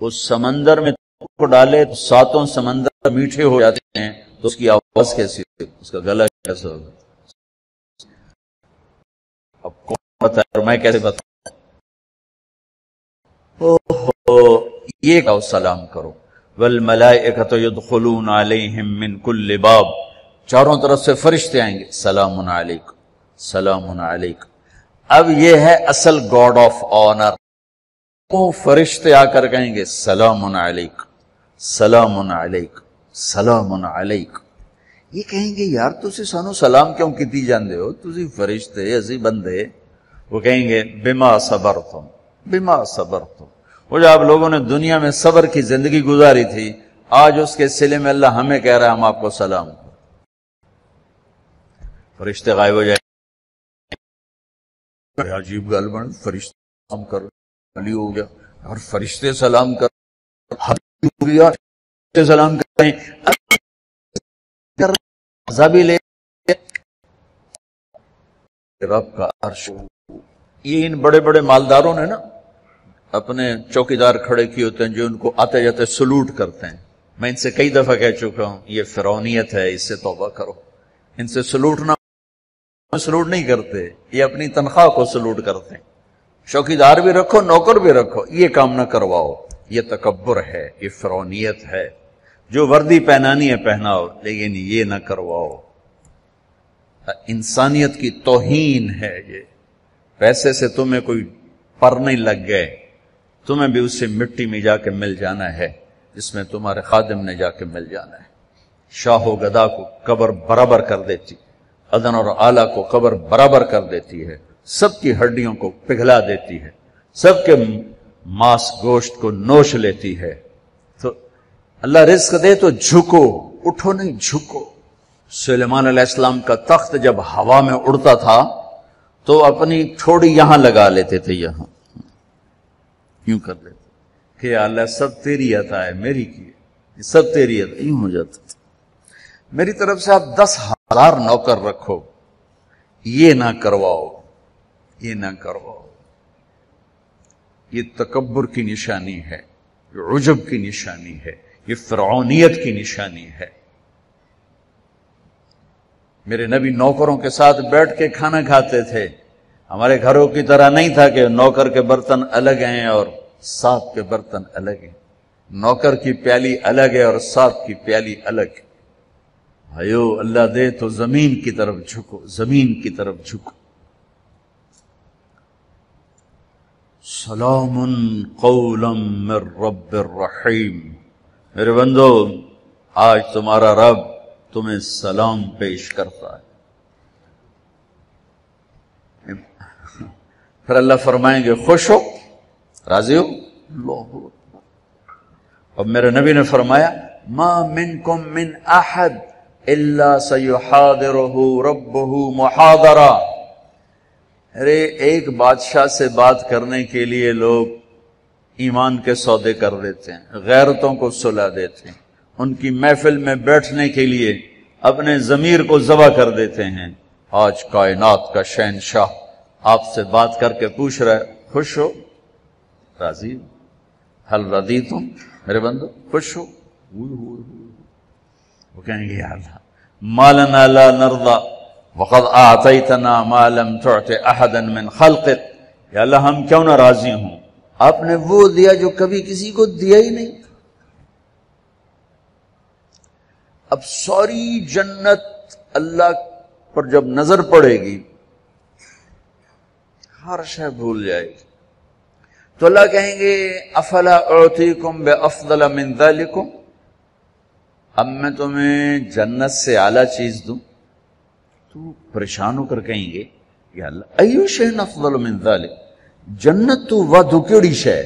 اس سمندر میں کو ڈالے تو 7 سمندر میٹھے ہو جاتے ہیں، تو اس کی آواز کیسی ہوگی، اس کا گلا کیسا ہوگا؟ اب کون بتائے اور میں کیسے بتاؤں؟ یہ کہو سلام کرو. والملائکۃ یدخلون علیہم من کل باب. چاروں طرف سے فرشتے آئیں گے، سلام علیکم، سلام علیکم. اب یہ ہے اصل گاڈ آف آنر. وہ فرشتے آ کر کہیں گے سلام علیک سلام علیک سلام علیک. یہ کہیں گے یار تسی سانو سلام کیوں کیتی جاندے ہو, تسی فرشتے اسی بندے. وہ کہیں گے بما صبرتم بما صبرتم. وہ جو آپ لوگوں نے دنیا میں صبر کی زندگی گزاری تھی, آج اس کے صلے میں اللہ ہمیں کہہ رہا ہے ہم آپ کو سلام. فرشتے غائب ہو جائیں. عجیب گل بن, فرشتے سلام کر علی ہو گیا اور فرشتے سلام کر ہو گیا, سلام کریں عذابی لے رب کا عرش. یہ ان بڑے بڑے مالداروں نے نا اپنے چوکیدار کھڑے کیے ہوتے ہیں جو ان کو آتے جاتے سلوٹ کرتے ہیں. میں ان سے کئی دفعہ کہہ چکا ہوں یہ فرعونیت ہے, اس سے توبہ کرو. ان سے سلوٹ نہیں کرتے, یہ اپنی تنخواہ کو سلوٹ کرتے ہیں. چوکیدار بھی رکھو نوکر بھی رکھو, یہ کام نہ کرواؤ. یہ تکبر ہے, یہ فرعونیت ہے. جو وردی پہنانی ہے پہناؤ, لیکن یہ نہ کرواؤ. انسانیت کی توہین ہے یہ. پیسے سے تمہیں کوئی پر نہیں لگ گئے, تمہیں بھی اس سے مٹی میں جا کے مل جانا ہے جس میں تمہارے خادم نے جا کے مل جانا ہے. شاہ و گدا کو قبر برابر کر دیتی, ادن اور آلہ کو قبر برابر کر دیتی ہے, سب کی ہڈیوں کو پگھلا دیتی ہے, سب کے ماس گوشت کو نوش لیتی ہے. تو اللہ رزق دے تو جھکو, اٹھو نہیں جھکو. سلیمان علیہ السلام کا تخت جب ہوا میں اڑتا تھا تو اپنی ٹھوڑی یہاں لگا لیتے تھے, یہاں یوں کر لیتے کہ اللہ سب تیری عطا ہے, میری کی سب تیری عطا. یوں ہو جاتا تھا. میری طرف سے آپ 10,000 نوکر رکھو, یہ نہ کرواؤ, یہ نہ کرواؤ. یہ تکبر کی نشانی ہے, یہ عجب کی نشانی ہے, یہ فرعونیت کی نشانی ہے. میرے نبی نوکروں کے ساتھ بیٹھ کے کھانا کھاتے تھے. ہمارے گھروں کی طرح نہیں تھا کہ نوکر کے برتن الگ ہیں اور ساتھ کے برتن الگ ہیں. نوکر کی پیالی الگ ہے اور ساتھ کی پیالی الگ ہے. بھائیو اللہ دے تو زمین کی طرف جھکو, زمین کی طرف جھکو. سلام قولا من رب الرحیم. میرے بندو آج تمہارا رب تمہیں سلام پیش کرتا ہے. پھر اللہ فرمائیں گے خوش ہو, راضی ہو. اللہ. اب میرے نبی نے فرمایا ما منکم من احد الا سیحاضرہ ربہ محاضرہ. ارے ایک بادشاہ سے بات کرنے کے لیے لوگ ایمان کے سودے کر دیتے ہیں, غیرتوں کو سلا دیتے ہیں, ان کی محفل میں بیٹھنے کے لیے اپنے ضمیر کو ذبح کر دیتے ہیں. آج کائنات کا شہنشاہ آپ سے بات کر کے پوچھ رہا ہے خوش ہو, راضی ہو, حل رضیتم. میرے بندو خوش ہو. وہ کہیں گے یا اللہ ما لنا لا نرضى وقد اعطیتنا ما لم تعط احدا من خلقك. یا اللہ ہم کیوں نہ راضی ہوں, آپ نے وہ دیا جو کبھی کسی کو دیا ہی نہیں. اب ساری جنت اللہ پر جب نظر پڑے گی ہر شے بھول جائے گی. تو اللہ کہیں گے افلا اعطیکم بافضل من ذلکم, اب میں تمہیں جنت سے اعلیٰ چیز دوں. تو پریشان ہو کر کہیں گے یا اللہ ایو شیء افضل من ذلک, جنت تو ودو کیڑی شے.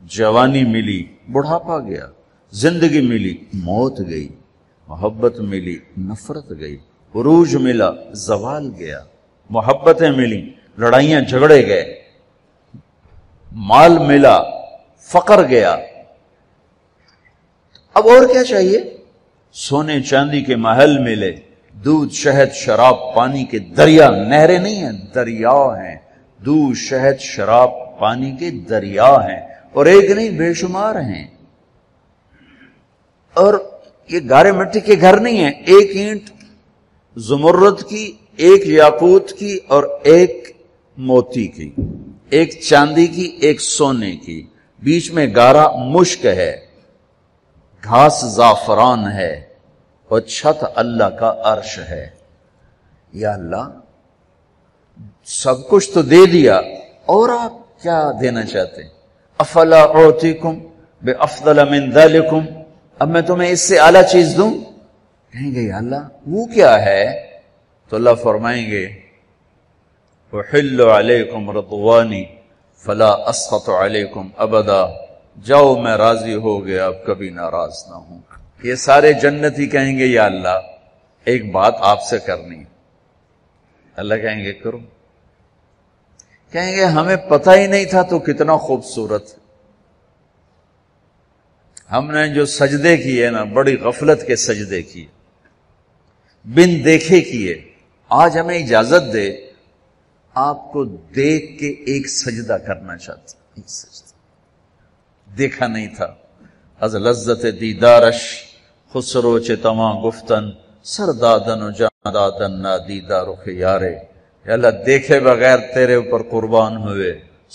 جوانی ملی بڑھاپا گیا, زندگی ملی موت گئی, محبت ملی نفرت گئی, عروج ملا زوال گیا, محبتیں ملی لڑائیاں جھگڑے گئے, مال ملا فقر گیا. اب اور کیا چاہیے؟ سونے چاندی کے محل ملے, دودھ شہد شراب پانی کے دریا, نہریں نہیں ہیں دریا ہیں, دودھ شہد شراب پانی کے دریا ہیں, اور ایک نہیں بے شمار ہیں. اور یہ گارے مٹی کے گھر نہیں ہیں, ایک اینٹ زمرد کی, ایک یاقوت کی اور ایک موتی کی, ایک چاندی کی ایک سونے کی, بیچ میں گارا مشک ہے, گھاس زعفران ہے, اور چھت اللہ کا عرش ہے. یا اللہ سب کچھ تو دے دیا، اور آپ کیا دینا چاہتے ہیں؟ افلا اعطیکم بافضل من ذلکم، اب میں تمہیں اس سے اعلیٰ چیز دوں؟ کہیں گے یا اللہ وہ کیا ہے؟ تو اللہ فرمائیں گے احل علیکم رضوانی فلا اسخط علیکم ابدا، جاؤ میں راضی ہو گیا، اب کبھی ناراض نہ ہوں۔ یہ سارے جنتی کہیں گے یا اللہ ایک بات آپ سے کرنی ہے۔ اللہ کہیں گے کرو۔ کہیں گے ہمیں پتہ ہی نہیں تھا تو کتنا خوبصورت ہے، ہم نے جو سجدے کیے نا بڑی غفلت کے سجدے کیے، بن دیکھے کیے، آج ہمیں اجازت دے آپ کو دیکھ کے ایک سجدہ کرنا چاہتے ہیں، ایک سجدہ دیکھا نہیں تھا۔ از لذت دیدارش خسرو چتما گفتن سردادن و جاندادن نادیدہ رخ یارے، یا اللہ دیکھے بغیر تیرے اوپر قربان ہوئے،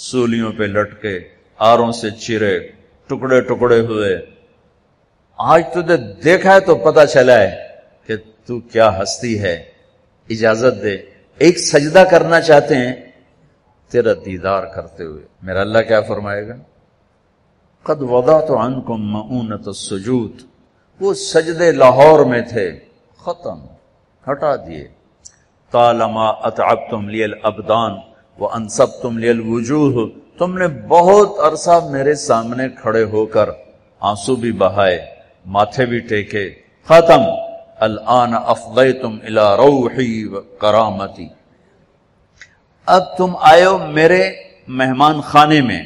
سولیوں پہ لٹکے، آروں سے چرے، ٹکڑے ٹکڑے ہوئے، آج تجھے دیکھا ہے تو پتہ چلا ہے کہ تو کیا ہستی ہے، اجازت دے ایک سجدہ کرنا چاہتے ہیں تیرا دیدار کرتے ہوئے۔ میرا اللہ کیا فرمائے گا؟ قد وضعت عنکم مؤونۃ السجود، وہ سجدے لاہور میں تھے، ختم، ہٹا دیے۔ طالما اتعبتم لی الابدان وانصبتم لی الوجوہ، تم نے بہت عرصہ میرے سامنے کھڑے ہو کر آنسو بھی بہائے، ماتھے بھی ٹیکے، ختم۔ الآن افضیتم الی روحی و کرامتی، اب تم آئے ہو میرے مہمان خانے میں۔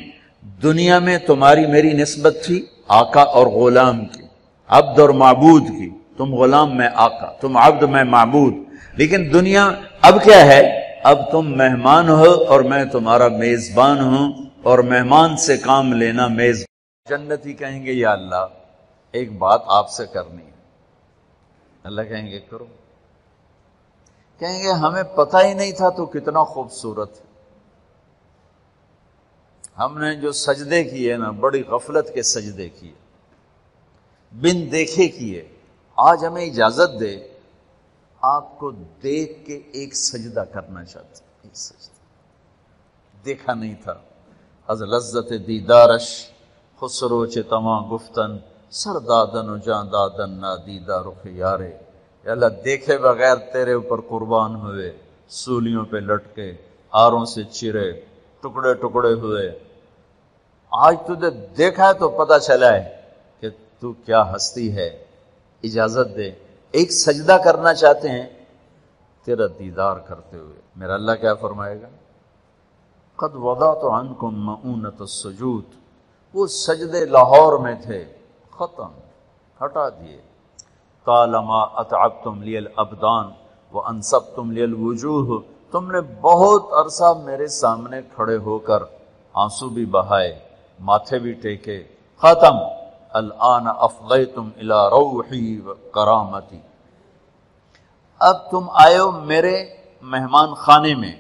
دنیا میں تمہاری میری نسبت تھی آقا اور غلام کی، عبد اور معبود کی، تم غلام میں آقا، تم عبد میں معبود، لیکن دنیا اب کیا ہے؟ اب تم مہمان ہو اور میں تمہارا میزبان ہوں، اور مہمان سے کام لینا میزبان۔ جنتی کہیں گے یا اللہ ایک بات آپ سے کرنی ہے۔ اللہ کہیں گے کرو۔ کہیں گے ہمیں پتہ ہی نہیں تھا تو کتنا خوبصورت ہے، ہم نے جو سجدے کیے نا بڑی غفلت کے سجدے کیے، بن دیکھے کیے، آج ہمیں اجازت دے آپ کو دیکھ کے ایک سجدہ کرنا چاہتے ہیں، ایک سجدہ دیکھا نہیں تھا۔ از لذت دیدارش خسرو چتما گفتن سردادن و جاندادن نادیدہ رخ یارے، یا اللہ دیکھے بغیر تیرے اوپر قربان ہوئے، سولیوں پہ لٹکے، آروں سے چرے، ٹکڑے ٹکڑے ہوئے، آج تجھے دیکھا ہے تو پتہ چلا ہے کہ تو کیا ہستی ہے، اجازت دے ایک سجدہ کرنا چاہتے ہیں تیرا دیدار کرتے ہوئے۔ میرا اللہ کیا فرمائے گا؟ قد وضعت عنکم مؤونۃ السجود، وہ سجدے لاہور میں تھے، ختم، ہٹا دیے۔ طالما اتعبتم لی الابدان وانصبتم لی الوجوہ، تم نے بہت عرصہ میرے سامنے کھڑے ہو کر آنسو بھی بہائے، ماتھے بھی ٹیکے، ختم۔ الآن افضیتم الی روحی و کرامتی، اب تم آئے ہو میرے مہمان خانے میں۔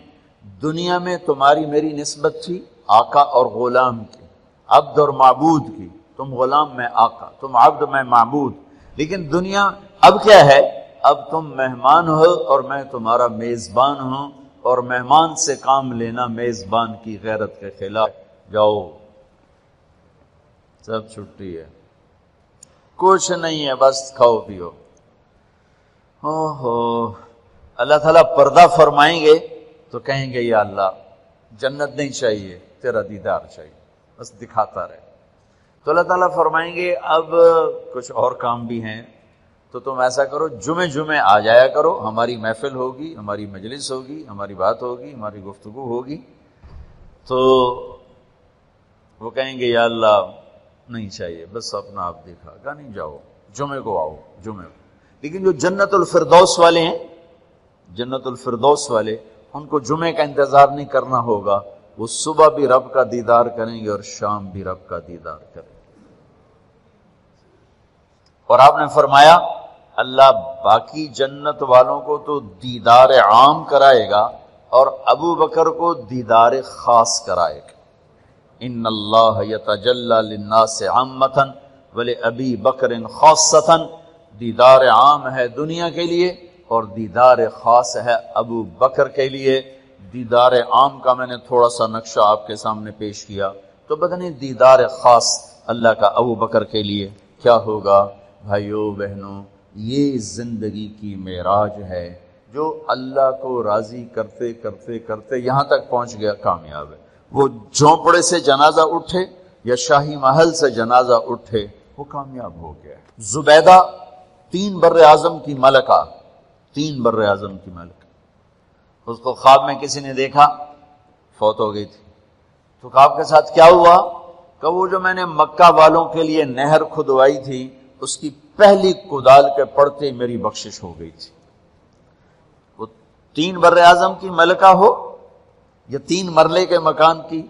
دنیا میں تمہاری میری نسبت تھی آقا اور غلام کی، عبد اور معبود کی، تم غلام میں آقا، تم عبد میں معبود، لیکن دنیا اب کیا ہے؟ اب تم مہمان ہو اور میں تمہارا میزبان ہوں، اور مہمان سے کام لینا میزبان کی غیرت کے خلاف۔ جاؤ، سب چھٹی ہے، کچھ نہیں ہے، بس کھاؤ پیو۔ اللہ تعالیٰ پردہ فرمائیں گے تو کہیں گے یا اللہ جنت نہیں چاہیے، تیرا دیدار چاہیے، بس دکھاتا رہے۔ تو اللہ تعالیٰ فرمائیں گے اب کچھ اور کام بھی ہیں، تو تم ایسا کرو جمعے جمعے آ جایا کرو، ہماری محفل ہوگی، ہماری مجلس ہوگی، ہماری بات ہوگی، ہماری گفتگو ہوگی۔ تو وہ کہیں گے یا اللہ نہیں چاہیے، بس اپنا آپ دیکھا گا، نہیں جاؤ، جمعے کو آؤ، جمعے کو۔ لیکن جو جنت الفردوس والے ہیں، جنت الفردوس والے، ان کو جمعے کا انتظار نہیں کرنا ہوگا، وہ صبح بھی رب کا دیدار کریں گے اور شام بھی رب کا دیدار کریں گے۔ اور آپ نے فرمایا اللہ باقی جنت والوں کو تو دیدار عام کرائے گا اور ابو بکر کو دیدار خاص کرائے گا۔ ان اللہ یتجلی للناس عامۃ ولابی بکر خاصۃ، دیدار عام ہے دنیا کے لیے اور دیدار خاص ہے ابو بکر کے لیے۔ دیدار عام کا میں نے تھوڑا سا نقشہ آپ کے سامنے پیش کیا، تو پتہ نہیں دیدار خاص اللہ کا ابو بکر کے لیے کیا ہوگا۔ بھائیوں بہنوں، یہ زندگی کی معراج ہے، جو اللہ کو راضی کرتے کرتے کرتے یہاں تک پہنچ گیا، کامیاب ہے۔ وہ جھونپڑے سے جنازہ اٹھے یا شاہی محل سے جنازہ اٹھے، وہ کامیاب ہو گیا۔ زبیدہ 3 بر اعظم کی ملکہ، 3 بر اعظم کی ملکہ، اس کو خواب میں کسی نے دیکھا، فوت ہو گئی تھی۔ تو خواب کے ساتھ کیا ہوا کہ وہ جو میں نے مکہ والوں کے لیے نہر کھدوائی تھی، اس کی پہلی کدال کے پڑتے میری بخشش ہو گئی تھی۔ وہ 3 بر اعظم کی ملکہ ہو یا 3 مرلے کے مکان کی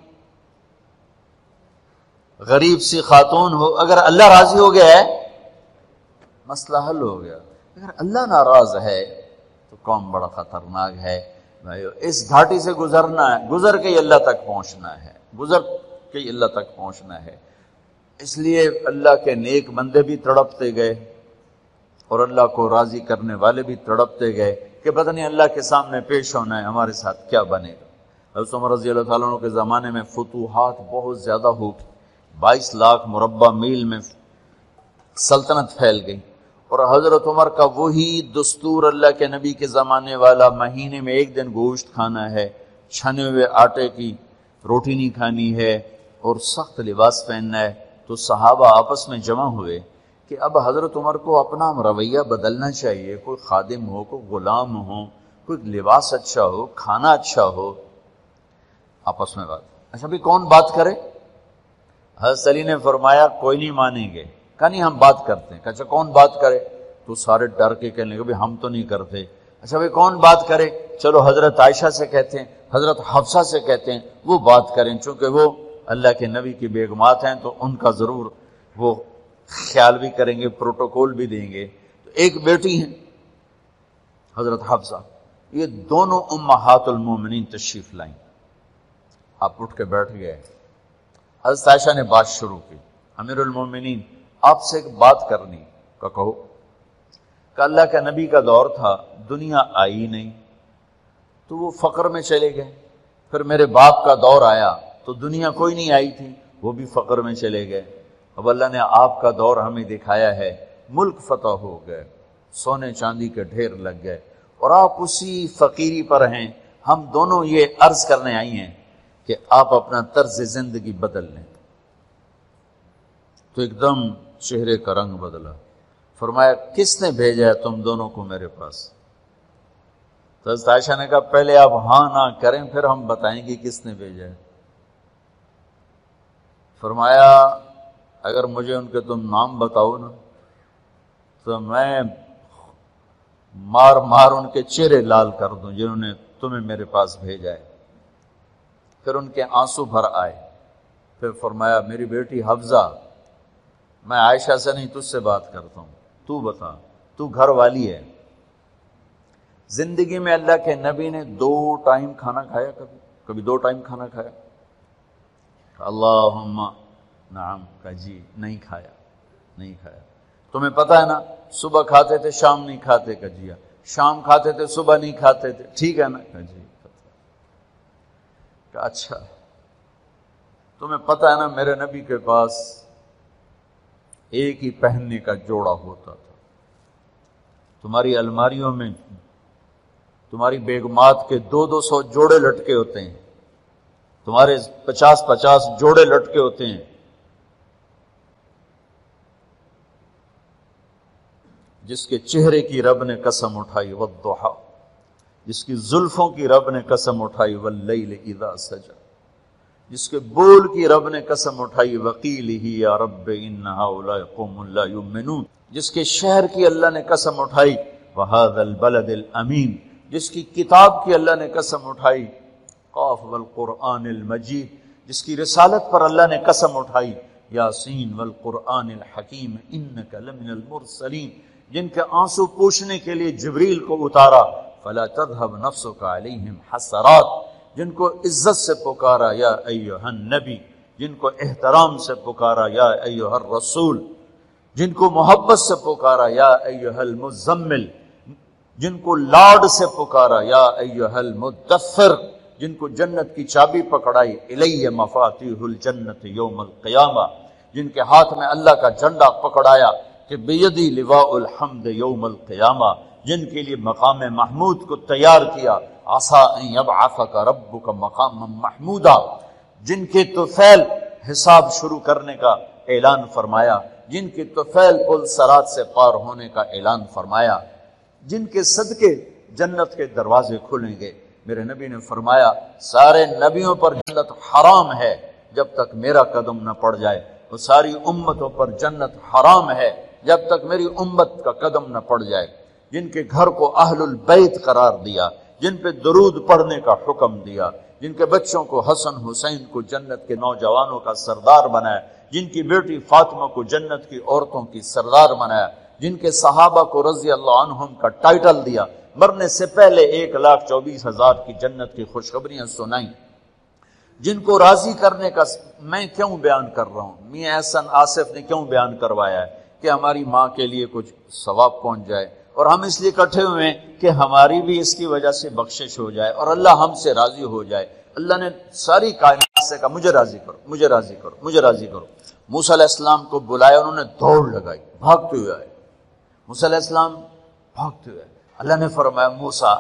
غریب سی خاتون ہو، اگر اللہ راضی ہو گیا ہے مسئلہ حل ہو گیا۔ اگر اللہ ناراض ہے تو قوم بڑا خطرناک ہے۔ بھائیو، اس گھاٹی سے گزرنا ہے، گزر کے اللہ تک پہنچنا ہے، گزر کے اللہ تک پہنچنا ہے۔ اس لیے اللہ کے نیک بندے بھی تڑپتے گئے اور اللہ کو راضی کرنے والے بھی تڑپتے گئے کہ پتہ نہیں اللہ کے سامنے پیش ہونا ہے، ہمارے ساتھ کیا بنے گا۔ حضرت عمر رضی اللہ تعالیٰ عنہ کے زمانے میں فتوحات بہت زیادہ ہو گئی، 22 لاکھ مربع میل میں سلطنت پھیل گئی، اور حضرت عمر کا وہی دستور اللہ کے نبی کے زمانے والا، مہینے میں 1 دن گوشت کھانا ہے، چھنے ہوئے آٹے کی روٹی نہیں کھانی ہے، اور سخت لباس پہننا ہے۔ تو صحابہ آپس میں جمع ہوئے کہ اب حضرت عمر کو اپنا رویہ بدلنا چاہیے، کوئی خادم ہو، کوئی غلام ہو، کوئی لباس اچھا ہو، کھانا اچھا ہو۔ آپس میں بات، اچھا بھی کون بات کرے؟ حضرت علی نے فرمایا کوئی نہیں مانیں گے، کہا نہیں ہم بات کرتے ہیں۔ کہا اچھا کون بات کرے؟ تو سارے ڈر کے کہنے لگے ہم تو نہیں کرتے۔ اچھا بھائی کون بات کرے؟ چلو حضرت عائشہ سے کہتے ہیں، حضرت حفصہ سے کہتے ہیں، وہ بات کریں، چونکہ وہ اللہ کے نبی کی بیگمات ہیں تو ان کا ضرور وہ خیال بھی کریں گے، پروٹوکول بھی دیں گے۔ تو ایک بیٹی ہیں حضرت حفصہ، یہ دونوں امہات المومنین تشریف لائیں۔ آپ اٹھ کے بیٹھ گئے، حضرت عائشہ نے بات شروع کی، امیر المومنین آپ سے ایک بات کرنی، کا کہو۔ کہ اللہ کا نبی کا دور تھا، دنیا آئی نہیں تو وہ فقر میں چلے گئے، پھر میرے باپ کا دور آیا تو دنیا کوئی نہیں آئی تھی، وہ بھی فقر میں چلے گئے۔ اب اللہ نے آپ کا دور ہمیں دکھایا ہے، ملک فتح ہو گئے، سونے چاندی کے ڈھیر لگ گئے، اور آپ اسی فقیری پر ہیں۔ ہم دونوں یہ عرض کرنے آئی ہیں کہ آپ اپنا طرز زندگی بدل لیں۔ تو ایک دم چہرے کا رنگ بدلا، فرمایا کس نے بھیجا ہے تم دونوں کو میرے پاس؟ تو حضرت عائشہ نے کہا پہلے آپ ہاں نہ کریں پھر ہم بتائیں گے کس نے بھیجا ہے۔ فرمایا اگر مجھے ان کے تم نام بتاؤ نا تو میں مار مار ان کے چہرے لال کر دوں جنہوں نے تمہیں میرے پاس بھیجا ہے۔ پھر ان کے آنسو بھر آئے، پھر فرمایا میری بیٹی حفصہ، میں عائشہ سے نہیں تجھ سے بات کرتا ہوں، تو بتا، تو گھر والی ہے۔ زندگی میں اللہ کے نبی نے 2 ٹائم کھانا کھایا؟ کبھی 2 ٹائم کھانا کھایا؟ اللہم نعم، کہا جی نہیں کھایا، نہیں کھایا۔ تمہیں پتہ ہے نا صبح کھاتے تھے شام نہیں کھاتے؟ کہا جی شام کھاتے تھے صبح نہیں کھاتے تھے، ٹھیک ہے نا؟ کہا جی۔ کہا اچھا تمہیں پتہ ہے نا میرے نبی کے پاس ایک ہی پہننے کا جوڑا ہوتا تھا، تمہاری الماریوں میں تمہاری بیگمات کے 200 جوڑے لٹکے ہوتے ہیں، تمہارے 50 جوڑے لٹکے ہوتے ہیں۔ جس کے چہرے کی رب نے قسم اٹھائی والضحی، جس کی زلفوں کی رب نے قسم اٹھائی واللیل اذا سجا، جس کے بول کی رب نے قسم اٹھائی وقیلہ یا رب ان ہؤلاء قوم لا یؤمنون، جس کے شہر کی اللہ نے قسم اٹھائی وہذا البلد الامین، جس کی کتاب کی اللہ نے قسم اٹھائی قاف والقرآن المجید، جس کی رسالت پر اللہ نے قسم اٹھائی یاسین والقرآن الحکیم انک لمن المرسلین، جن کے آنسو پوچھنے کے لیے جبریل کو اتارا فلا تذهب نفسك علیہم حسرات، جن کو عزت سے پکارا یا ایھا النبی، جن کو احترام سے پکارا یا ایھا الرسول، جن کو محبت سے پکارا یا ایھا المزمل، جن کو لاڈ سے پکارا یا ایھا المدثر، جن کو جنت کی چابی پکڑائی، الیہ مفاتیح الجنت یوم القیامہ، جن کے ہاتھ میں اللہ کا جھنڈا پکڑایا کہ بیدی لواء الحمد یوم القیامہ، جن کے لیے مقام محمود کو تیار کیا، عسیٰ ان یبعثک ربک مقاما محمودا، جن کے طفیل حساب شروع کرنے کا اعلان فرمایا، جن کے طفیل پل صراط سے پار ہونے کا اعلان فرمایا، جن کے صدقے جنت کے دروازے کھلیں گے۔ میرے نبی نے فرمایا سارے نبیوں پر جنت حرام ہے جب تک میرا قدم نہ پڑ جائے، وہ ساری امتوں پر جنت حرام ہے جب تک میری امت کا قدم نہ پڑ جائے۔ جن کے گھر کو اہل البیت قرار دیا، جن پہ درود پڑھنے کا حکم دیا، جن کے بچوں کو حسن حسین کو جنت کے نوجوانوں کا سردار بنایا، جن کی بیٹی فاطمہ کو جنت کی عورتوں کی سردار بنایا، جن کے صحابہ کو رضی اللہ عنہم کا ٹائٹل دیا، مرنے سے پہلے 1,24,000 کی جنت کی خوشخبریاں سنائیں، جن کو راضی کرنے کا میں کیوں بیان کر رہا ہوں، میاں احسن آصف نے کیوں بیان کروایا ہے کہ ہماری ماں کے لیے کچھ ثواب پہنچ جائے، اور ہم اس لیے اکٹھے ہوئے ہیں کہ ہماری بھی اس کی وجہ سے بخشش ہو جائے اور اللہ ہم سے راضی ہو جائے۔ اللہ نے ساری کائنات سے کہا مجھے راضی کرو، مجھے راضی کرو، مجھے راضی کرو۔ موسیٰ علیہ السلام کو بلایا، انہوں نے دوڑ لگائی، بھاگتے ہوئے آئے۔ موسیٰ علیہ السلام بھاگتے ہوئے، اللہ نے فرمایا موسیٰ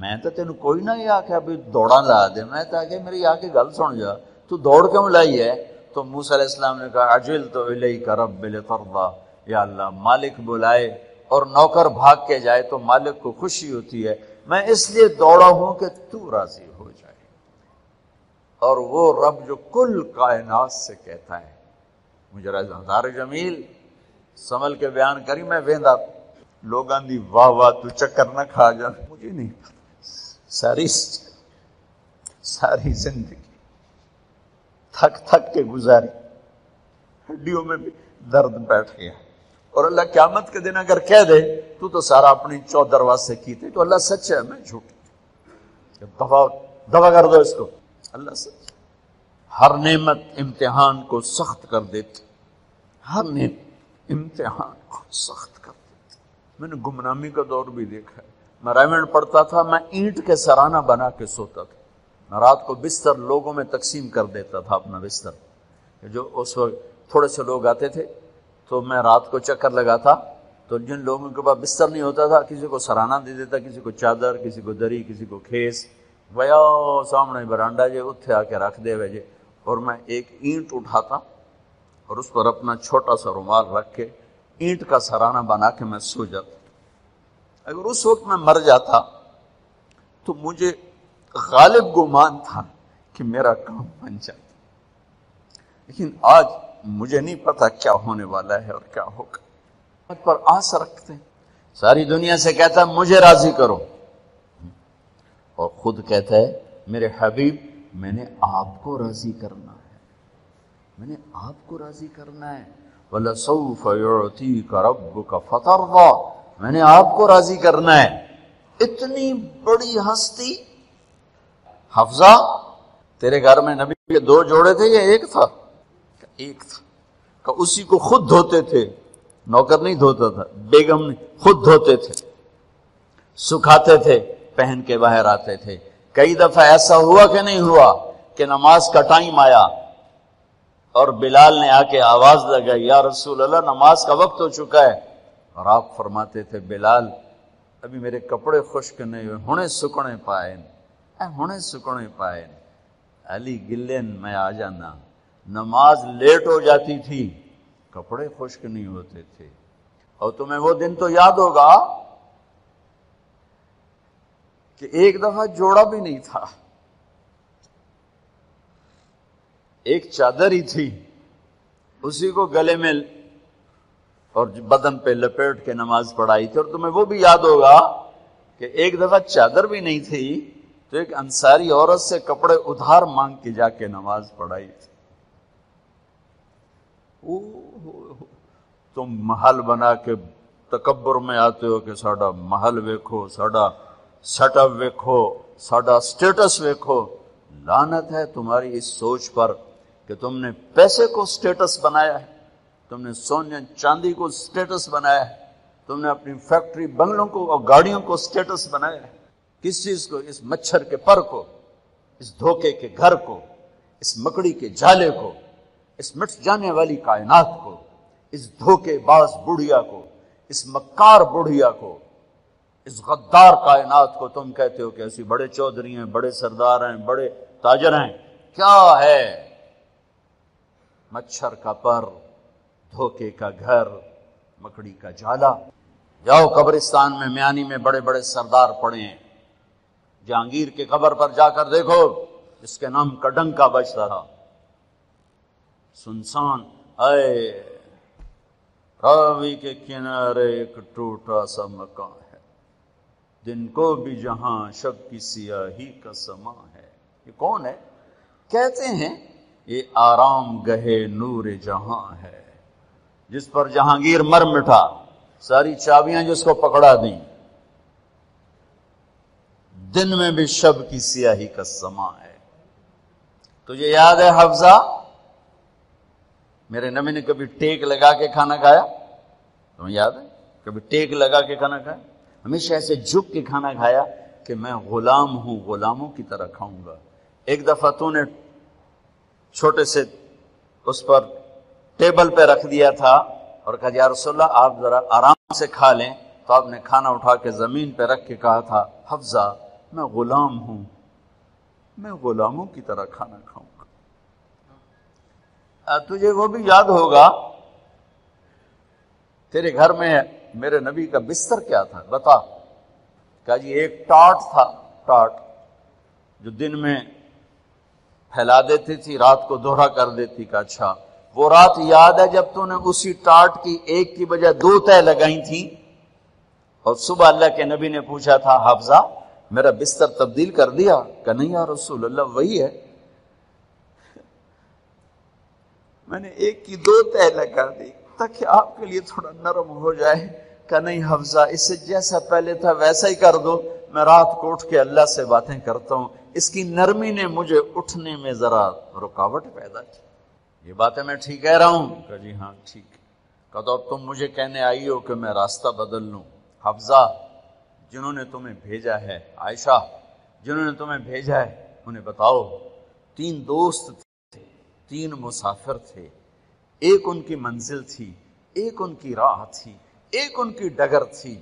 میں تو تینوں کوئی نہ یہ آکے ابھی دوڑا لا دے، میں تاکہ میری آ کے گل سن جا، تو دوڑ کیوں لائی ہے؟ تو موسیٰ علیہ السلام نے کہا عجلت الیک رب لترضی، یا اللہ مالک بلائے اور نوکر بھاگ کے جائے تو مالک کو خوشی ہوتی ہے، میں اس لیے دوڑا ہوں کہ تو راضی ہو جائے۔ اور وہ رب جو کل کائنات سے کہتا ہے مجھے راضی، ہزار جمیل سنبھل کے بیان کری، میں ویندا لوگاں دی واہ واہ تو چکر نہ کھا جا، مجھے نہیں پتا، ساری زندگی تھک تھک کے گزاری، ہڈیوں میں بھی درد بیٹھ گیا، اور اللہ قیامت کے دن اگر کہہ دے تو سارا اپنی چودرواز سے کیتے تو اللہ سچ ہے، میں جھوٹ، دفع کر دو اس کو، اللہ سچ۔ ہر نعمت امتحان کو سخت کر دیتی، ہر نعمت امتحان کو سخت کر دیتی۔ میں نے گمنامی کا دور بھی دیکھا ہے، میں رائمنڈ پڑھتا تھا، میں اینٹ کے سرانہ بنا کے سوتا تھا، میں رات کو بستر لوگوں میں تقسیم کر دیتا تھا اپنا بستر، جو اس وقت تھوڑے سے لوگ آتے تھے تو میں رات کو چکر لگاتا تو جن لوگوں کے پاس بستر نہیں ہوتا تھا کسی کو سرانہ دے دیتا، کسی کو چادر، کسی کو دری، کسی کو کھیس، ویا سامنے برانڈا جے اتھے آ کے رکھ دے وے جے، اور میں ایک اینٹ اٹھاتا اور اس پر اپنا چھوٹا سا رومال رکھ کے اینٹ کا سرانہ بنا کے میں سو جاتا۔ اگر اس وقت میں مر جاتا تو مجھے غالب گمان تھا کہ میرا کام بن جاتا، لیکن آج مجھے نہیں پتا کیا ہونے والا ہے اور کیا ہوگا۔ مجھ پر آس رکھتے ہیں، ساری دنیا سے کہتا ہے مجھے راضی کرو، اور خود کہتا ہے میرے حبیب میں نے آپ کو راضی کرنا ہے، میں نے آپ کو راضی کرنا ہے، وَلَسَوْفَ يُعْتِيكَ رَبُّكَ فَتَرْضَىٰ، میں نے آپ کو راضی کرنا ہے۔ اتنی بڑی ہستی، حفظہ تیرے گھر میں نبی کے 2 جوڑے تھے یا ایک تھا؟ ایک تھا، کہ اسی کو خود دھوتے تھے، نوکر نہیں دھوتا تھا، بیگم نے خود دھوتے تھے، سکھاتے تھے، پہن کے باہر آتے تھے۔ کئی دفعہ ایسا ہوا کہ نہیں ہوا کہ نماز کا ٹائم آیا اور بلال نے آ کے آواز لگائی یا رسول اللہ نماز کا وقت ہو چکا ہے، اور آپ فرماتے تھے بلال ابھی میرے کپڑے خشک نہیں ہوئے، ہنے سکنے پائے، ہنے سکنے پائے، علی گلین میں آ جانا۔ نماز لیٹ ہو جاتی تھی، کپڑے خشک نہیں ہوتے تھے، اور تمہیں وہ دن تو یاد ہوگا کہ ایک دفعہ جوڑا بھی نہیں تھا، ایک چادر ہی تھی، اسی کو گلے میں اور بدن پہ لپیٹ کے نماز پڑھائی تھی، اور تمہیں وہ بھی یاد ہوگا کہ ایک دفعہ چادر بھی نہیں تھی تو ایک انصاری عورت سے کپڑے ادھار مانگ کے جا کے نماز پڑھائی تھی۔ تم محل بنا کے تکبر میں آتے ہو کہ ساڈا محل ویکھو، ساڈا سیٹ اپ ویکھو، ساڈا سٹیٹس ویکھو۔ لعنت ہے تمہاری اس سوچ پر کہ تم نے پیسے کو سٹیٹس بنایا ہے، تم نے سونے چاندی کو سٹیٹس بنایا ہے، تم نے اپنی فیکٹری بنگلوں کو اور گاڑیوں کو سٹیٹس بنایا ہے۔ کس چیز کو؟ اس مچھر کے پر کو۔ اس دھوکے کے گھر کو، اس مکڑی کے جالے کو، اس مٹ جانے والی کائنات کو، اس دھوکے باز بڑھیا کو، اس مکار بڑھیا کو، اس غدار کائنات کو تم کہتے ہو کہ ایسی بڑے چودھری ہیں، بڑے سردار ہیں، بڑے تاجر ہیں. کیا ہے؟ مچھر کا پر، دھوکے کا گھر، مکڑی کا جالا. جاؤ قبرستان میں میانی میں بڑے بڑے سردار پڑے ہیں. جہانگیر کے قبر پر جا کر دیکھو، جس کے نام کا ڈنکا بجتا تھا. سنسان. اے راوی کے کنارے ایک ٹوٹا سا مکان ہے، دن کو بھی جہاں شب کی سیاہی کا سما ہے. یہ کون ہے؟ کہتے ہیں یہ آرام گہے نور جہاں ہے، جس پر جہانگیر مر مٹا، ساری چابیاں جس کو پکڑا دیں، دن میں بھی شب کی سیاہی کا سما ہے. تجھے یاد ہے حفظہ، میرے نبی نے کبھی ٹیک لگا کے کھانا کھایا؟ تمہیں یاد ہے؟ کبھی ٹیک لگا کے کھانا کھایا؟ ہمیشہ ایسے جھک کے کھانا کھایا کہ میں غلام ہوں، غلاموں کی طرح کھاؤں گا. ایک دفعہ تو نے چھوٹے سے اس پر ٹیبل پہ رکھ دیا تھا اور کہا یا رسول اللہ آپ ذرا آرام سے کھا لیں، تو آپ نے کھانا اٹھا کے زمین پہ رکھ کے کہا تھا حفظہ میں غلام ہوں، میں غلاموں کی طرح کھانا کھاؤں گا. تجھے وہ بھی یاد ہوگا تیرے گھر میں میرے نبی کا بستر کیا تھا بتا. کہا جی ایک ٹاٹ تھا، ٹاٹ جو دن میں پھیلا دیتی تھی، رات کو دوہرا کر دیتی. کا اچھا وہ رات یاد ہے جب تو نے اسی ٹاٹ کی ایک کی بجائے 2 تہ لگائی تھی، اور صبح اللہ کے نبی نے پوچھا تھا حفظہ میرا بستر تبدیل کر دیا؟ کہ نہیں یا رسول اللہ وہی ہے، میں نے ایک کی 2 تہ لگا دی تاکہ آپ کے لیے تھوڑا نرم ہو جائے. کہ نہیں حفظہ اس سے جیسا پہلے تھا ویسا ہی کر دو، میں رات کو اٹھ کے اللہ سے باتیں کرتا ہوں، اس کی نرمی نے مجھے اٹھنے میں ذرا رکاوٹ پیدا کی. یہ باتیں میں ٹھیک کہہ رہا ہوں؟ کہ جی ہاں ٹھیک. کہ تو اب تم مجھے کہنے آئی ہو کہ میں راستہ بدل لوں. حفظہ جنہوں نے تمہیں بھیجا ہے، عائشہ جنہوں نے تمہیں بھیجا ہے انہیں بتاؤ. 3 دوست تھے، 3 مسافر تھے، ایک ان کی منزل تھی، ایک ان کی راہ تھی، ایک ان کی ڈگر تھی.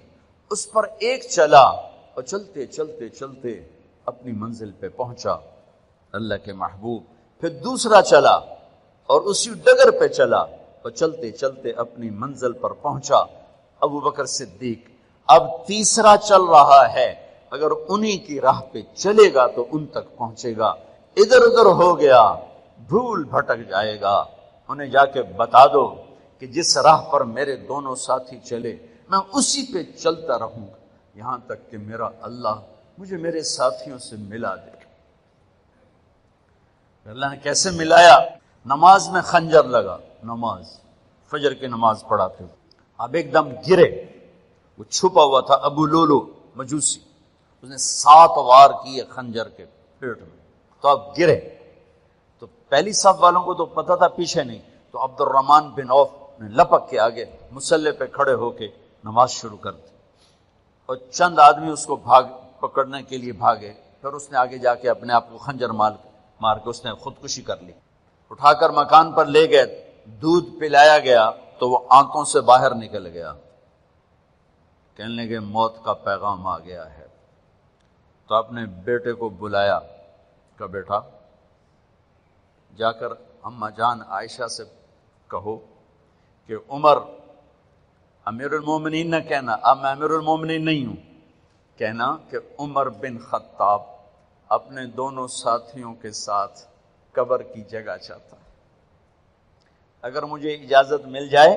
اس پر ایک چلا اور چلتے چلتے چلتے اپنی منزل پہ پہنچا اللہ کے محبوب. پھر دوسرا چلا اور اسی ڈگر پہ چلا اور چلتے چلتے اپنی منزل پر پہنچا ابو بکر صدیق. اب تیسرا چل رہا ہے، اگر انہی کی راہ پہ چلے گا تو ان تک پہنچے گا، ادھر ادھر ہو گیا بھول بھٹک جائے گا. انہیں جا کے بتا دو کہ جس راہ پر میرے دونوں ساتھی چلے میں اسی پہ چلتا رہوں گا یہاں تک کہ میرا اللہ مجھے میرے ساتھیوں سے ملا دے. اللہ نے کیسے ملایا؟ نماز میں خنجر لگا، نماز فجر کی نماز پڑھاتے ہوئے اب ایک دم گرے. وہ چھپا ہوا تھا ابو لولو مجوسی، اس نے 7 وار کیے خنجر کے پیٹ میں، تو اب گرے. تو پہلی صف والوں کو تو پتہ تھا پیچھے نہیں، تو عبد الرحمن بن عوف نے لپک کے آگے مصلی پہ کھڑے ہو کے نماز شروع کر دی، اور چند آدمی اس کو پکڑنے کے لیے بھاگے. پھر اس نے آگے جا کے اپنے آپ کو خنجر مار کے اس نے خودکشی کر لی. اٹھا کر مکان پر لے گئے، دودھ پلایا گیا تو وہ آنتوں سے باہر نکل گیا. کہنے لگے موت کا پیغام آ گیا ہے. تو اپنے بیٹے کو بلایا کہ بیٹا جا کر اماں جان عائشہ سے کہو کہ عمر امیر المومنین نہ کہنا، اب میں امیر المومنین نہیں ہوں، کہنا کہ عمر بن خطاب اپنے دونوں ساتھیوں کے ساتھ قبر کی جگہ چاہتا ہے. اگر مجھے اجازت مل جائے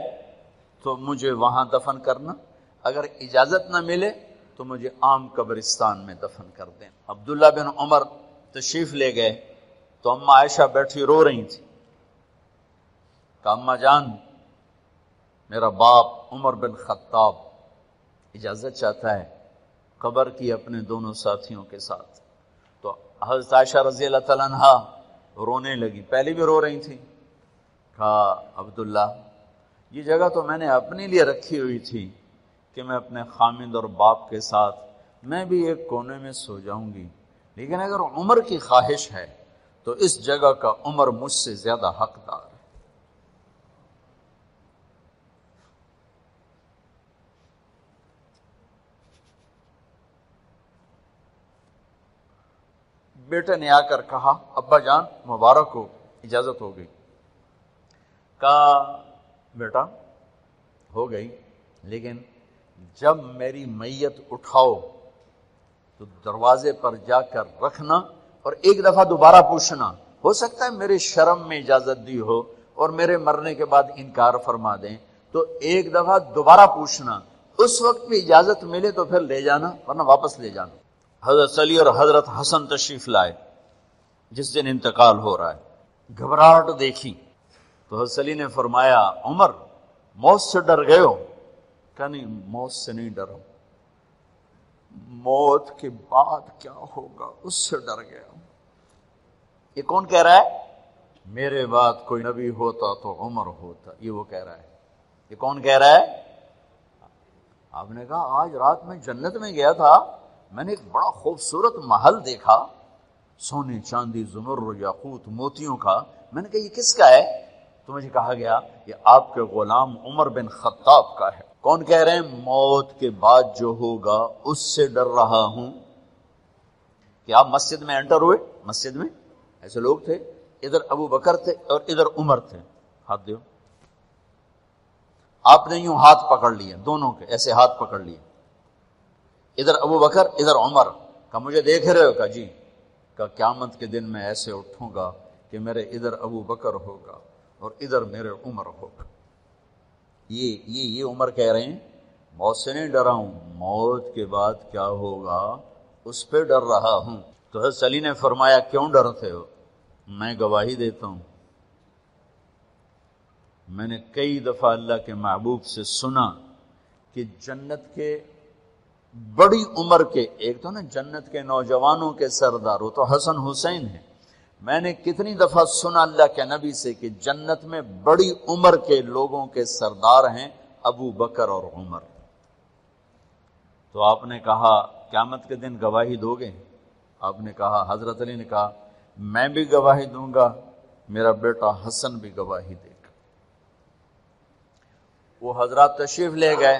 تو مجھے وہاں دفن کرنا، اگر اجازت نہ ملے تو مجھے عام قبرستان میں دفن کر دیں. عبداللہ بن عمر تشریف لے گئے تو اماں عائشہ بیٹھی رو رہی تھی. کہ اماں جان میرا باپ عمر بن خطاب اجازت چاہتا ہے قبر کی اپنے دونوں ساتھیوں کے ساتھ. تو حضرت عائشہ رضی اللہ تعالیٰ عنہا رونے لگی، پہلے بھی رو رہی تھی. کہا عبداللہ یہ جگہ تو میں نے اپنے لیے رکھی ہوئی تھی کہ میں اپنے خامند اور باپ کے ساتھ میں بھی ایک کونے میں سو جاؤں گی، لیکن اگر عمر کی خواہش ہے تو اس جگہ کا عمر مجھ سے زیادہ حقدار ہے۔ بیٹے نے آ کر کہا ابا جان مبارک ہو، اجازت ہو گئی۔ کہا بیٹا ہو گئی، لیکن جب میری میت اٹھاؤ تو دروازے پر جا کر رکھنا اور ایک دفعہ دوبارہ پوچھنا، ہو سکتا ہے میرے شرم میں اجازت دی ہو اور میرے مرنے کے بعد انکار فرما دیں، تو ایک دفعہ دوبارہ پوچھنا، اس وقت بھی اجازت ملے تو پھر لے جانا ورنہ واپس لے جانا۔ حضرت علی اور حضرت حسن تشریف لائے جس دن انتقال ہو رہا ہے۔ گھبراہٹ دیکھی تو حضرت علی نے فرمایا عمر موت سے ڈر گئے ہو؟ کہ نہیں موت سے نہیں ڈرا، موت کے بعد کیا ہوگا اس سے ڈر گیا ہوں۔ یہ کون کہہ رہا ہے؟ میرے بعد کوئی نبی ہوتا تو عمر ہوتا، یہ وہ کہہ رہا ہے۔ یہ کون کہہ رہا ہے؟ آپ نے کہا آج رات میں جنت میں گیا تھا، میں نے ایک بڑا خوبصورت محل دیکھا، سونے چاندی زمرد یاقوت موتیوں کا۔ میں نے کہا یہ کس کا ہے؟ تو مجھے کہا گیا یہ آپ کے غلام عمر بن خطاب کا ہے۔ کون کہہ رہے ہیں؟ موت کے بعد جو ہوگا اس سے ڈر رہا ہوں۔ کہ آپ مسجد میں انٹر ہوئے، مسجد میں ایسے لوگ تھے، ادھر ابو بکر تھے اور ادھر عمر تھے، ہاتھ دیو۔ آپ نے یوں ہاتھ پکڑ لیے، دونوں کے ایسے ہاتھ پکڑ لیے، ادھر ابو بکر ادھر عمر۔ کہا مجھے دیکھ رہے ہو؟ کہا جی۔ کہا قیامت کے دن میں ایسے اٹھوں گا کہ میرے ادھر ابو بکر ہوگا اور ادھر میرے عمر ہوگا۔ یہ عمر کہہ رہے ہیں موت سے نہیں ڈرا ہوں، موت کے بعد کیا ہوگا اس پہ ڈر رہا ہوں۔ تو حضرت علی نے فرمایا کیوں ڈرتے ہو؟ میں گواہی دیتا ہوں، میں نے کئی دفعہ اللہ کے محبوب سے سنا کہ جنت کے بڑی عمر کے، ایک تو نا جنت کے نوجوانوں کے سردار، وہ تو حسن حسین ہیں، میں نے کتنی دفعہ سنا اللہ کے نبی سے کہ جنت میں بڑی عمر کے لوگوں کے سردار ہیں ابو بکر اور عمر۔ تو آپ نے کہا قیامت کے دن گواہی دو گے؟ آپ نے کہا، حضرت علی نے کہا میں بھی گواہی دوں گا، میرا بیٹا حسن بھی گواہی دے گا۔ وہ حضرات تشریف لے گئے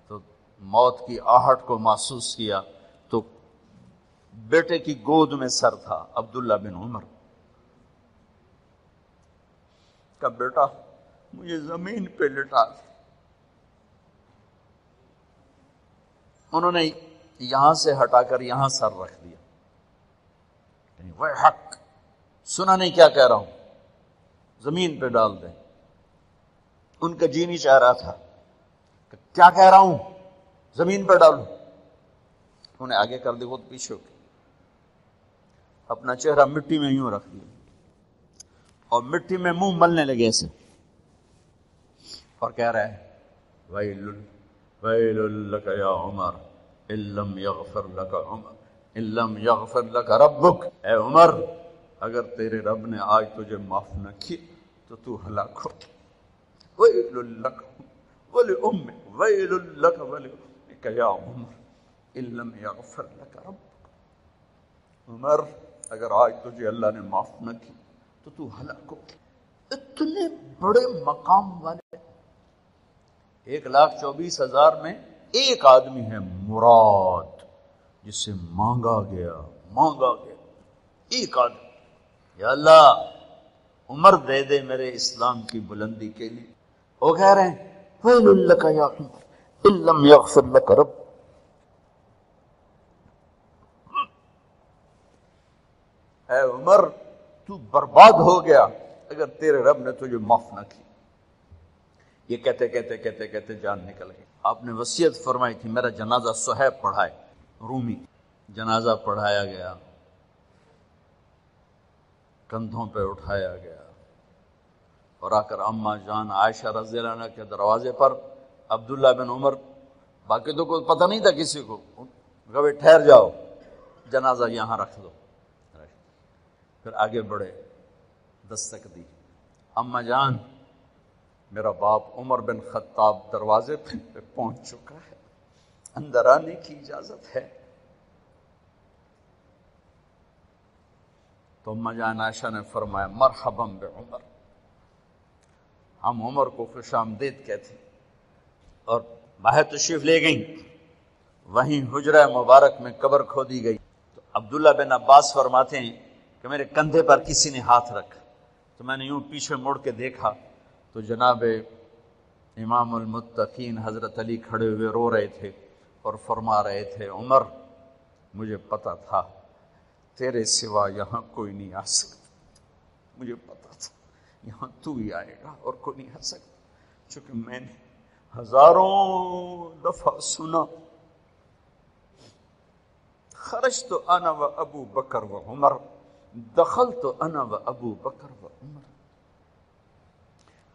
تو موت کی آہٹ کو محسوس کیا تو بیٹے کی گود میں سر تھا عبداللہ بن عمر کا۔ بیٹا مجھے زمین پہ لٹا دے۔ انہوں نے یہاں سے ہٹا کر یہاں سر رکھ دیا، وہ حق سنا نہیں کیا کہہ رہا ہوں، زمین پہ ڈال دیں۔ ان کا جی نہیں چاہ رہا تھا کہ کیا کہہ رہا ہوں، زمین پہ ڈالوں۔ انہیں آگے کر دے، وہ پیچھے ہو کے اپنا چہرہ مٹی میں یوں رکھ دیا اور مٹی میں منہ ملنے لگے ایسے، اور کہہ رہا ہے ویل لک یا عمر ان لم یغفر لک عمر ان لم یغفر لک ربک، اے عمر اگر تیرے رب نے آج تجھے معاف نہ کی تو تو ہلاک ہو۔ ویل لک ولامک ویل لک ولامک یا عمر ان لم یغفر لک ربک، عمر اگر آج تجھے اللہ نے معاف نہ کی تو تو ہلاک ہو۔ اتنے بڑے مقام والے 1,24,000 میں ایک آدمی ہے مراد، جسے مانگا گیا ایک آدمی، یا اللہ عمر دے دے میرے اسلام کی بلندی کے لیے۔ وہ کہہ رہے ہیں ویل لک یا عمر ان لم یغفر لک رب، اے عمر تو برباد ہو گیا اگر تیرے رب نے تجھے معاف نہ کی۔ یہ کہتے جان نکل گئی۔ آپ نے وصیت فرمائی تھی میرا جنازہ صہیب پڑھائے، رومی، جنازہ پڑھایا گیا، کندھوں پہ اٹھایا گیا اور آ کر اماں جان عائشہ رضی اللہ عنہ کے دروازے پر عبداللہ بن عمر، باقی تو کوئی پتہ نہیں تھا کسی کو، کبھی ٹھہر جاؤ جنازہ یہاں رکھ دو۔ پھر آگے بڑھے، دستک دی، اماں جان میرا باپ عمر بن خطاب دروازے پہ پہنچ چکا ہے، اندر آنے کی اجازت ہے۔ تو اما جان عائشہ نے فرمایا مرحبا بعمر، ہم عمر کو خوش آمدید کہتے اور باہر تشریف لے گئیں۔ وہیں حجرہ مبارک میں قبر کھودی گئی تو عبداللہ بن عباس فرماتے ہیں کہ میرے کندھے پر کسی نے ہاتھ رکھا تو میں نے یوں پیچھے مڑ کے دیکھا تو جناب امام المتقین حضرت علی کھڑے ہوئے رو رہے تھے اور فرما رہے تھے عمر مجھے پتا تھا تیرے سوا یہاں کوئی نہیں آ سکتا، مجھے پتا تھا یہاں تو ہی آئے گا اور کوئی نہیں آ سکتا، چونکہ میں نے ہزاروں دفعہ سنا خرجت انا و ابو بکر و عمر دخلت انا و ابو بکر و عمر،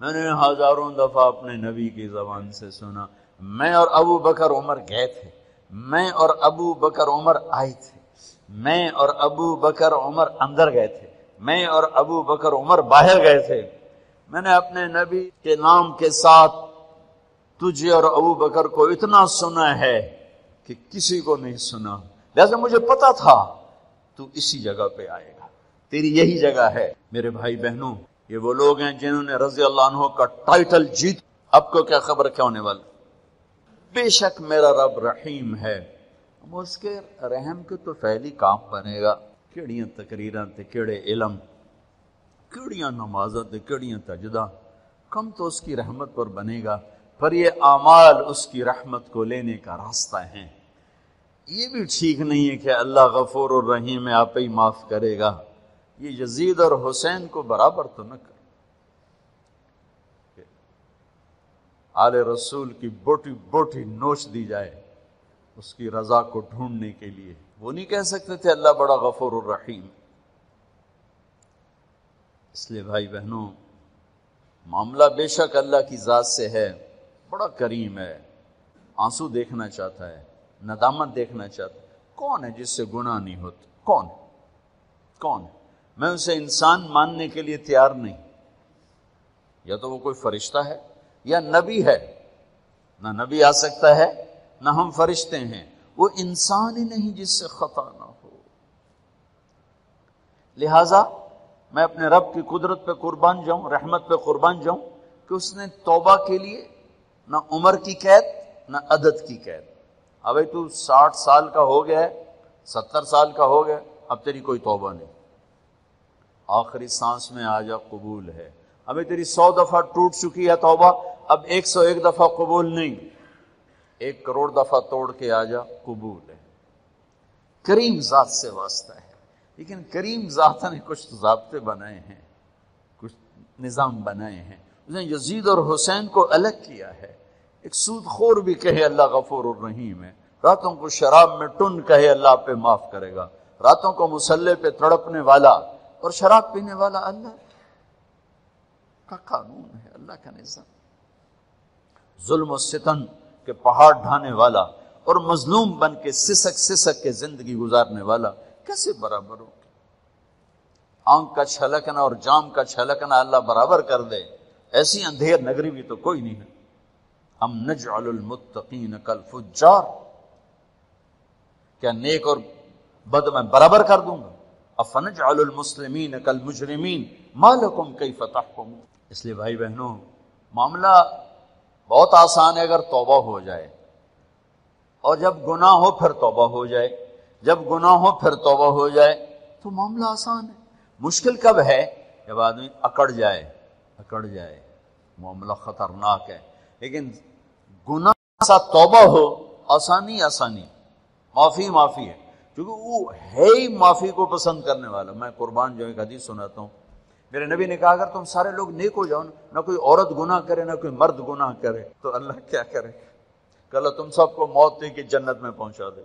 میں نے ہزاروں دفعہ اپنے نبی کی زبان سے سنا میں اور ابو بکر عمر گئے تھے، میں اور ابو بکر عمر آئے تھے، میں اور ابو بکر عمر اندر گئے تھے، میں اور ابو بکر عمر باہر گئے تھے، میں نے اپنے نبی کے نام کے ساتھ تجھے اور ابو بکر کو اتنا سنا ہے کہ کسی کو نہیں سنا، لہذا مجھے پتا تھا تو اسی جگہ پہ آئے گا، تیری یہی جگہ ہے۔ میرے بھائی بہنوں، یہ وہ لوگ ہیں جنہوں نے رضی اللہ عنہ کا ٹائٹل جیت، اب کو کیا خبر کیا ہونے والا۔ بے شک میرا رب رحیم ہے، اس کے رحم کے تو فعلی کام بنے گا، کیڑیاں تقریراں تے کیڑے علم، کیڑیاں نمازاں تے کیڑیاں تجدہ، کم تو اس کی رحمت پر بنے گا، پر یہ اعمال اس کی رحمت کو لینے کا راستہ ہیں۔ یہ بھی ٹھیک نہیں ہے کہ اللہ غفور الرحیم ہے آپ ہی معاف کرے گا، یہ یزید اور حسین کو برابر تو نہ کر، آل رسول کی بوٹی بوٹی نوچ دی جائے اس کی رضا کو ڈھونڈنے کے لیے، وہ نہیں کہہ سکتے تھے اللہ بڑا غفور الرحیم۔ اس لیے بھائی بہنوں، معاملہ بے شک اللہ کی ذات سے ہے، بڑا کریم ہے، آنسو دیکھنا چاہتا ہے، ندامت دیکھنا چاہتا ہے۔ کون ہے جس سے گناہ نہیں ہوتا؟ کون ہے؟ میں اسے انسان ماننے کے لیے تیار نہیں، یا تو وہ کوئی فرشتہ ہے یا نبی ہے، نہ نبی آ سکتا ہے نہ ہم فرشتے ہیں، وہ انسان ہی نہیں جس سے خطا نہ ہو۔ لہذا میں اپنے رب کی قدرت پہ قربان جاؤں، رحمت پہ قربان جاؤں کہ اس نے توبہ کے لیے نہ عمر کی قید نہ عدد کی قید۔ اب تو 60 سال کا ہو گیا ہے، 70 سال کا ہو گیا، اب تیری کوئی توبہ نہیں، آخری سانس میں آ جا قبول ہے۔ اب تیری 100 دفعہ ٹوٹ چکی ہے توبہ، اب 101 دفعہ قبول نہیں، 1 کروڑ دفعہ توڑ کے آ جا قبول ہے۔ کریم ذات سے واسطہ ہے، لیکن کریم ذات نے کچھ ضابطے بنائے ہیں، کچھ نظام بنائے ہیں۔ اس نے یزید اور حسین کو الگ کیا ہے۔ ایک سود خور بھی کہے اللہ غفور الرحیم ہے، راتوں کو شراب میں ٹن کہے اللہ پہ معاف کرے گا، راتوں کو مسلح پہ تڑپنے والا اور شراب پینے والا اللہ کا قانون ہے، اللہ کا نظام۔ ظلم و ستم کے پہاڑ ڈھانے والا اور مظلوم بن کے سسک کے زندگی گزارنے والا کیسے برابر ہو؟ آنکھ کا چھلکنا اور جام کا چھلکنا اللہ برابر کر دے، ایسی اندھیر نگری بھی تو کوئی نہیں ہے۔ ہم نجعل المتقین کالفجار، کیا نیک اور بد میں برابر کر دوں گا؟ افنجعل المسلمین کالمجرمین ما لکم کیف تحکمون۔ اس لیے بھائی بہنوں، معاملہ بہت آسان ہے اگر توبہ ہو جائے، اور جب گناہ ہو پھر توبہ ہو جائے، جب گناہ ہو پھر توبہ ہو جائے تو معاملہ آسان ہے۔ مشکل کب ہے؟ جب آدمی اکڑ جائے، معاملہ خطرناک ہے۔ لیکن گناہ سا توبہ ہو، آسانی معافی ہے، کیونکہ وہ ہے ہی معافی کو پسند کرنے والا۔ میں قربان جو ایک حدیث سناتا ہوں، میرے نبی نے کہا اگر تم سارے لوگ نیک ہو جاؤ، نہ کوئی عورت گناہ کرے نہ کوئی مرد گناہ کرے، تو اللہ کیا کرے کہ اللہ تم سب کو موت دے کے جنت میں پہنچا دے،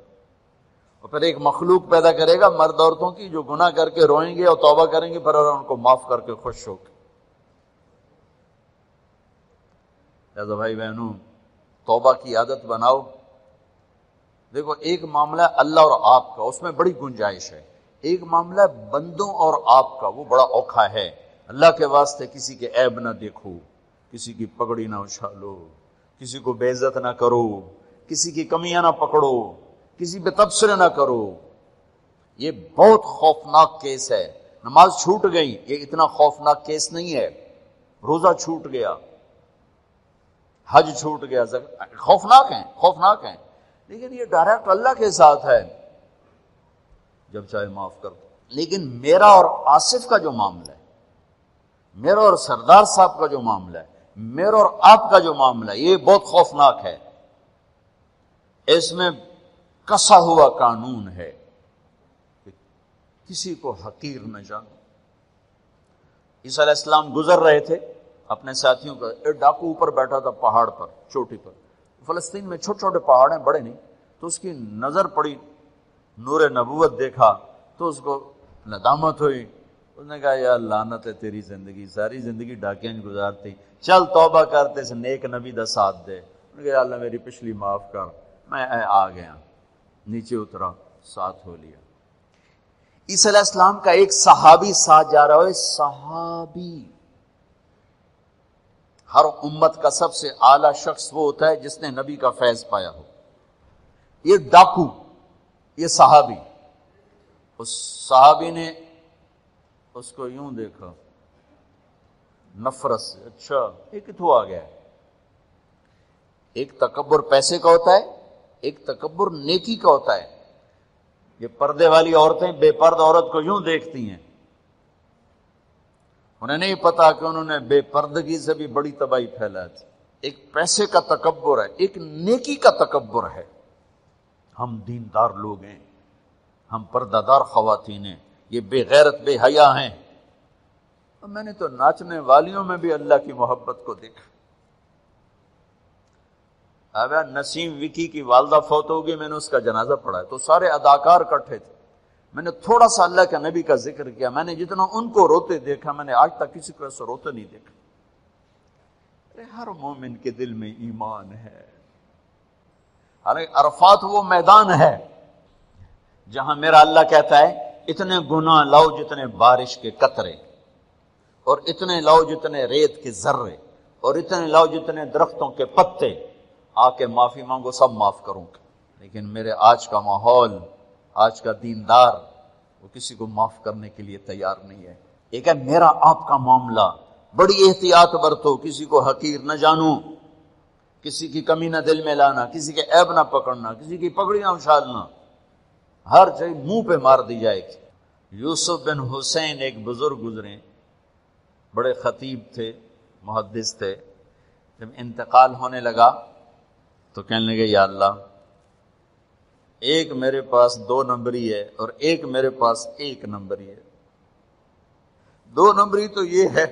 اور پھر ایک مخلوق پیدا کرے گا مرد عورتوں کی جو گناہ کر کے روئیں گے اور توبہ کریں گے، پھر ان کو معاف کر کے خوش ہو کے۔ لہذا بھائی بہنوں، توبہ کی عادت بناؤ۔ دیکھو، ایک معاملہ اللہ اور آپ کا، اس میں بڑی گنجائش ہے۔ ایک معاملہ بندوں اور آپ کا، وہ بڑا اوکھا ہے۔ اللہ کے واسطے کسی کے عیب نہ دیکھو، کسی کی پگڑی نہ اچھالو، کسی کو بے عزت نہ کرو، کسی کی کمیاں نہ پکڑو، کسی پہ تبصرے نہ کرو۔ یہ بہت خوفناک کیس ہے۔ نماز چھوٹ گئی، یہ اتنا خوفناک کیس نہیں ہے، روزہ چھوٹ گیا، حج چھوٹ گیا، خوفناک ہیں، لیکن یہ ڈائریکٹ اللہ کے ساتھ ہے، جب چاہے معاف کر دو۔ لیکن میرا اور آصف کا جو معاملہ ہے، میرا اور سردار صاحب کا جو معاملہ ہے، میرا اور آپ کا جو معاملہ ہے، یہ بہت خوفناک ہے۔ اس میں کسا ہوا قانون ہے کہ کسی کو حقیر نہ جانو۔ عیسیٰ علیہ السلام گزر رہے تھے اپنے ساتھیوں کا، ایک ڈاکو اوپر بیٹھا تھا پہاڑ پر، چوٹی پر، فلسطین میں چھوٹے چھوٹے پہاڑ ہیں، بڑے نہیں، تو اس کی نظر پڑی، نور نبوت دیکھا تو اس کو ندامت ہوئی، اس نے کہا یا لعنت ہے تیری زندگی، ساری زندگی ڈاکیاں گزارتی، چل توبہ کرتے سے نیک نبی دا ساتھ دے۔ انہوں نے کہا یا اللہ میری پچھلی معاف کر، میں آ گیا، نیچے اترا، ساتھ ہو لیا۔ عیسیٰ علیہ السلام کا ایک صحابی ساتھ جا رہا ہے، صحابی۔ ہر امت کا سب سے اعلیٰ شخص وہ ہوتا ہے جس نے نبی کا فیض پایا ہو۔ یہ ڈاکو، یہ صحابی، اس صحابی نے اس کو یوں دیکھا نفرت سے، اچھا یہ کتوں آ گیا ہے؟ ایک تکبر پیسے کا ہوتا ہے، ایک تکبر نیکی کا ہوتا ہے۔ یہ پردے والی عورتیں بے پردہ عورت کو یوں دیکھتی ہیں، انہیں نہیں پتا کہ انہوں نے بے پردگی سے بھی بڑی تباہی پھیلا تھی۔ ایک پیسے کا تکبر ہے، ایک نیکی کا تکبر ہے۔ ہم دیندار لوگ ہیں، ہم پردہ دار خواتین ہیں، یہ بے غیرت بے حیا ہیں۔ اور میں نے تو ناچنے والیوں میں بھی اللہ کی محبت کو دیکھا۔ اب نسیم وکی کی والدہ فوت ہوگی، میں نے اس کا جنازہ پڑھا ہے تو سارے اداکار اکٹھے تھے، میں نے تھوڑا سا اللہ کے نبی کا ذکر کیا، میں نے جتنا ان کو روتے دیکھا میں نے آج تک کسی کو ایسا روتے نہیں دیکھا۔ ہر مومن کے دل میں ایمان ہے۔ حالانکہ عرفات وہ میدان ہے جہاں میرا اللہ کہتا ہے اتنے گناہ لاؤ جتنے بارش کے قطرے، اور اتنے لاؤ جتنے ریت کے ذرے، اور اتنے لاؤ جتنے درختوں کے پتے، آ کے معافی مانگو، سب معاف کروں گا۔ لیکن میرے آج کا ماحول، آج کا دیندار، وہ کسی کو معاف کرنے کے لیے تیار نہیں ہے۔ ایک ہے میرا آپ کا معاملہ، بڑی احتیاط برتو، کسی کو حقیر نہ جانو، کسی کی کمی نہ دل میں لانا، کسی کے عیب نہ پکڑنا، کسی کی پگڑی نہ اچھالنا، ہر چیز منہ پہ مار دی جائے گی۔ یوسف بن حسین ایک بزرگ گزرے، بڑے خطیب تھے، محدث تھے، جب انتقال ہونے لگا تو کہنے لگے یا اللہ، ایک میرے پاس 2 نمبری ہے اور ایک میرے پاس 1 نمبری ہے۔ 2 نمبری تو یہ ہے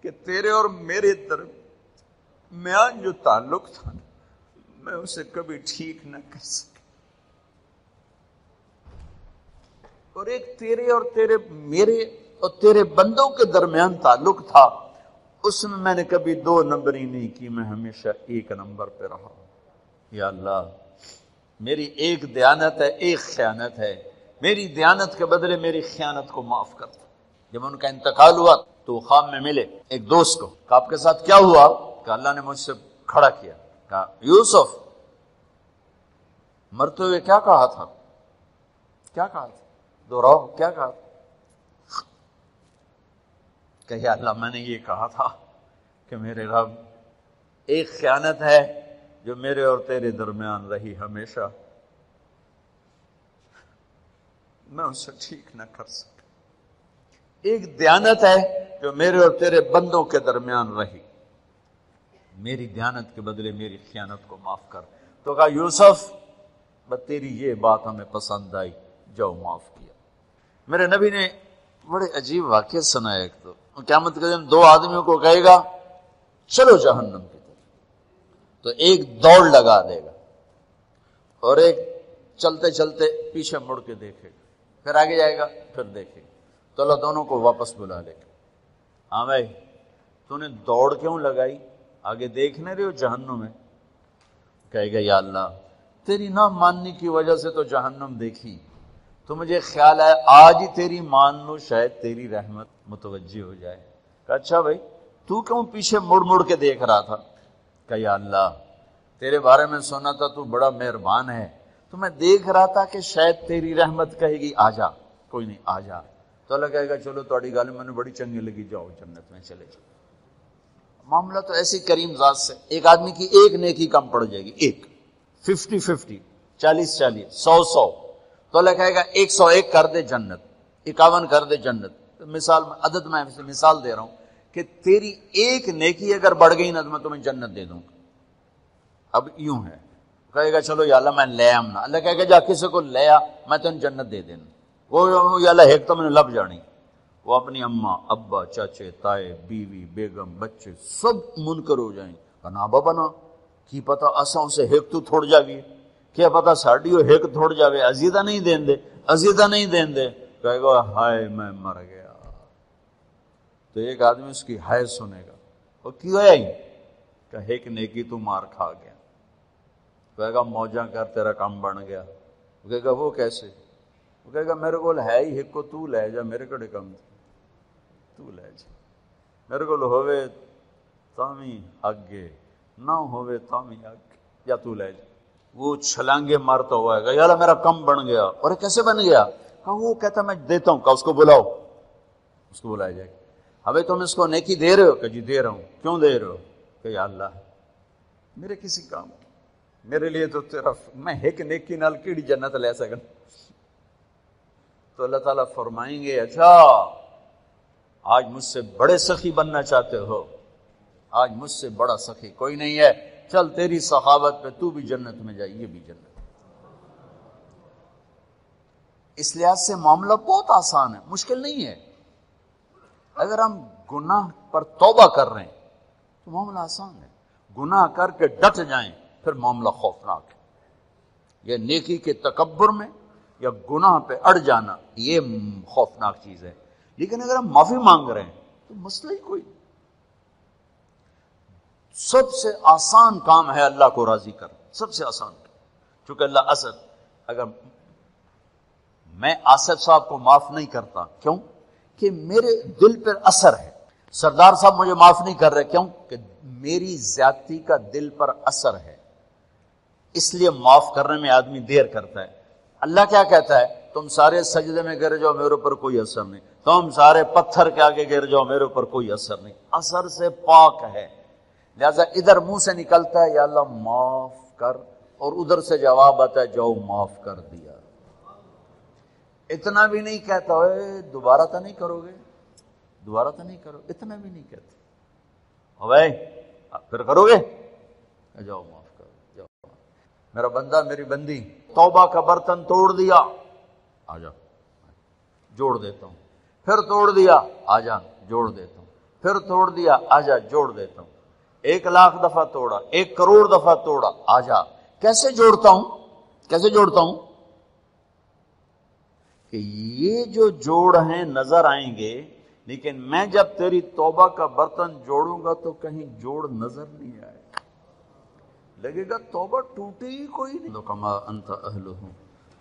کہ تیرے اور میرے درمیان جو تعلق تھا میں اسے کبھی ٹھیک نہ کر سکا، اور ایک تیرے اور میرے اور تیرے بندوں کے درمیان تعلق تھا، اس میں نے کبھی 2 نمبری نہیں کی، میں ہمیشہ 1 نمبر پہ رہا۔ یا اللہ میری ایک دیانت ہے، ایک خیانت ہے، میری دیانت کے بدلے میری خیانت کو معاف کر دو۔ جب ان کا انتقال ہوا تو خواب میں ملے ایک دوست کو، کہ آپ کے ساتھ کیا ہوا؟ کہ اللہ نے مجھ سے کھڑا کیا، کہا یوسف مرتے ہوئے کیا کہا تھا؟ کیا کہا تھا؟ دوہراؤ، کیا کہا تھا؟ کہ یا اللہ میں نے یہ کہا تھا کہ میرے رب ایک خیانت ہے جو میرے اور تیرے درمیان رہی ہمیشہ، میں اسے ٹھیک نہ کر سکا۔ ایک دیانت ہے جو میرے اور تیرے بندوں کے درمیان رہی، میری دیانت کے بدلے میری خیانت کو معاف کر۔ تو کہا یوسف بس تیری یہ بات ہمیں پسند آئی، جاؤ معاف کیا۔ میرے نبی نے بڑے عجیب واقعہ سنایا۔ ایک تو قیامت کے دن 2 آدمیوں کو کہے گا چلو جہنم کی طرف، تو ایک دوڑ لگا دے گا اور ایک چلتے چلتے پیچھے مڑ کے دیکھے گا، پھر آگے جائے گا، پھر دیکھے گا، تو اللہ دونوں کو واپس بلا لے گا۔ ہاں بھائی تو نے دوڑ کیوں لگائی؟ آگے دیکھنے رہے ہو جہنم میں؟ کہے گا یا اللہ تیری نہ ماننے کی وجہ سے تو جہنم دیکھی، تو مجھے خیال ہے آج ہی تیری مان لو، شاید تیری رحمت متوجہ ہو جائے۔ کہ اچھا بھائی تو کیوں پیچھے مڑ مڑ کے دیکھ رہا تھا؟ کہ یا اللہ تیرے بارے میں سنا تھا تو بڑا مہربان ہے، تو میں دیکھ رہا تھا کہ شاید تیری رحمت کہے گی آ جا، کوئی نہیں آ جا۔ تو تو اللہ کہے گا چلو تھوڑی گل میں نے بڑی چنگی لگی، جاؤ جنت میں چلے جاؤ۔ معاملہ تو ایسی کریم ذات سے، ایک آدمی کی ایک نیکی کم پڑ جائے گی، ایک 50-50 40-40 100-100، تو اللہ کہے گا 101 کر دے جنت، 51 کر دے جنت۔ مثال میں عدد میں مثال دے رہا ہوں کہ تیری ایک نیکی اگر بڑھ گئی نا تو میں تمہیں جنت دے دوں گا۔ اب یوں ہے، کہے گا چلو یا اللہ میں لے آمنا، اللہ کہے گا جا کسی کو لے آ میں تمہیں جنت دے دینا۔ وہ یا اللہ ایک تو میں نے لب جانی، وہ اپنی اماں ابا چاچے تائے بیوی بیگم بچے سب منکر ہو جائیں، کہنا بابا نا کی پتا اساں اسے ایک تو تھوڑ جاوی، کیا پتا ساڑی وہ ایک تھوڑ جاوے، عزیزہ نہیں دین دے، عزیزہ نہیں دین دے، کہے گا ہائے میں مر گیا۔ تو ایک آدمی اس کی ہائے سنے گا، وہ کیوں ہے کہ ایک نیکی تو مار کھا گیا، کہے گا موجاں کر تیرا کام بن گیا، وہ کہے گا وہ کیسے، وہ کہے گا میرے کو ہے ہی ایک کو تو لے جا، میرے کڑے کم تو لے جا، میرے کو ہوئے تامی آگے نہ ہوئے تامی آگے، یا تو لے جا۔ وہ چھلانگے مارتا ہوا ہے، یا اللہ میرا کم بن گیا، اور کیسے بن گیا، کہا وہ کہتا میں دیتا ہوں، کہا اس کو بلاؤ، اس کو بلایا جائے گا۔ ابھی تم اس کو نیکی دے رہے ہو، کہ جی دے رہا ہوں، کیوں دے رہے ہو، کہ یا اللہ میرے کسی کام، میرے لیے تو تیرا میں ایک نیکی نال کیڑی جنت لے سکن۔ تو اللہ تعالیٰ فرمائیں گے اچھا آج مجھ سے بڑے سخی بننا چاہتے ہو، آج مجھ سے بڑا سخی کوئی نہیں ہے، چل تیری سخاوت پہ تو بھی جنت میں جائے، یہ بھی جنت۔ اس لحاظ سے معاملہ بہت آسان ہے، مشکل نہیں ہے۔ اگر ہم گناہ پر توبہ کر رہے ہیں تو معاملہ آسان ہے، گناہ کر کے ڈٹ جائیں پھر معاملہ خوفناک ہے۔ یہ نیکی کے تکبر میں یا گناہ پہ اڑ جانا یہ خوفناک چیز ہے، لیکن اگر ہم معافی مانگ رہے ہیں تو مسئلہ ہی کوئی نہیں۔ سب سے آسان کام ہے اللہ کو راضی کرنا، سب سے آسان کام، چونکہ اللہ اسد اگر میں آصف صاحب کو معاف نہیں کرتا، کیوں کہ میرے دل پر اثر ہے، سردار صاحب مجھے معاف نہیں کر رہے، کیوں کہ میری زیادتی کا دل پر اثر ہے، اس لیے معاف کرنے میں آدمی دیر کرتا ہے۔ اللہ کیا کہتا ہے، تم سارے سجدے میں گر جاؤ میرے اوپر کوئی اثر نہیں، تم سارے پتھر کے آگے گر جاؤ میرے اوپر کوئی اثر نہیں، اثر سے پاک ہے۔ لہذا ادھر منہ سے نکلتا ہے یا اللہ معاف کر، اور ادھر سے جواب آتا ہے جاؤ معاف کر دیا۔ اتنا بھی نہیں کہتا ہے دوبارہ تو نہیں کرو گے، دوبارہ تو نہیں کرو، اتنا بھی نہیں کہتے بھائی پھر کرو گے، جاؤ معاف کرو، جاؤ میرا بندہ میری بندی توبہ کا برتن توڑ دیا، آ جا جوڑ دیتا ہوں، پھر توڑ دیا آ جا جوڑ دیتا ہوں، پھر توڑ دیا آ جا جوڑ دیتا ہوں، 1,00,000 دفعہ توڑا، 1 کروڑ دفعہ توڑا، آ جا۔ کیسے جوڑتا ہوں، کیسے جوڑتا ہوں کہ یہ جو جوڑ ہیں نظر آئیں گے، لیکن میں جب تیری توبہ کا برتن جوڑوں گا تو کہیں جوڑ نظر نہیں آئے گا، لگے گا توبہ ٹوٹی ہی کوئی نہیں۔ کما انت اہلہ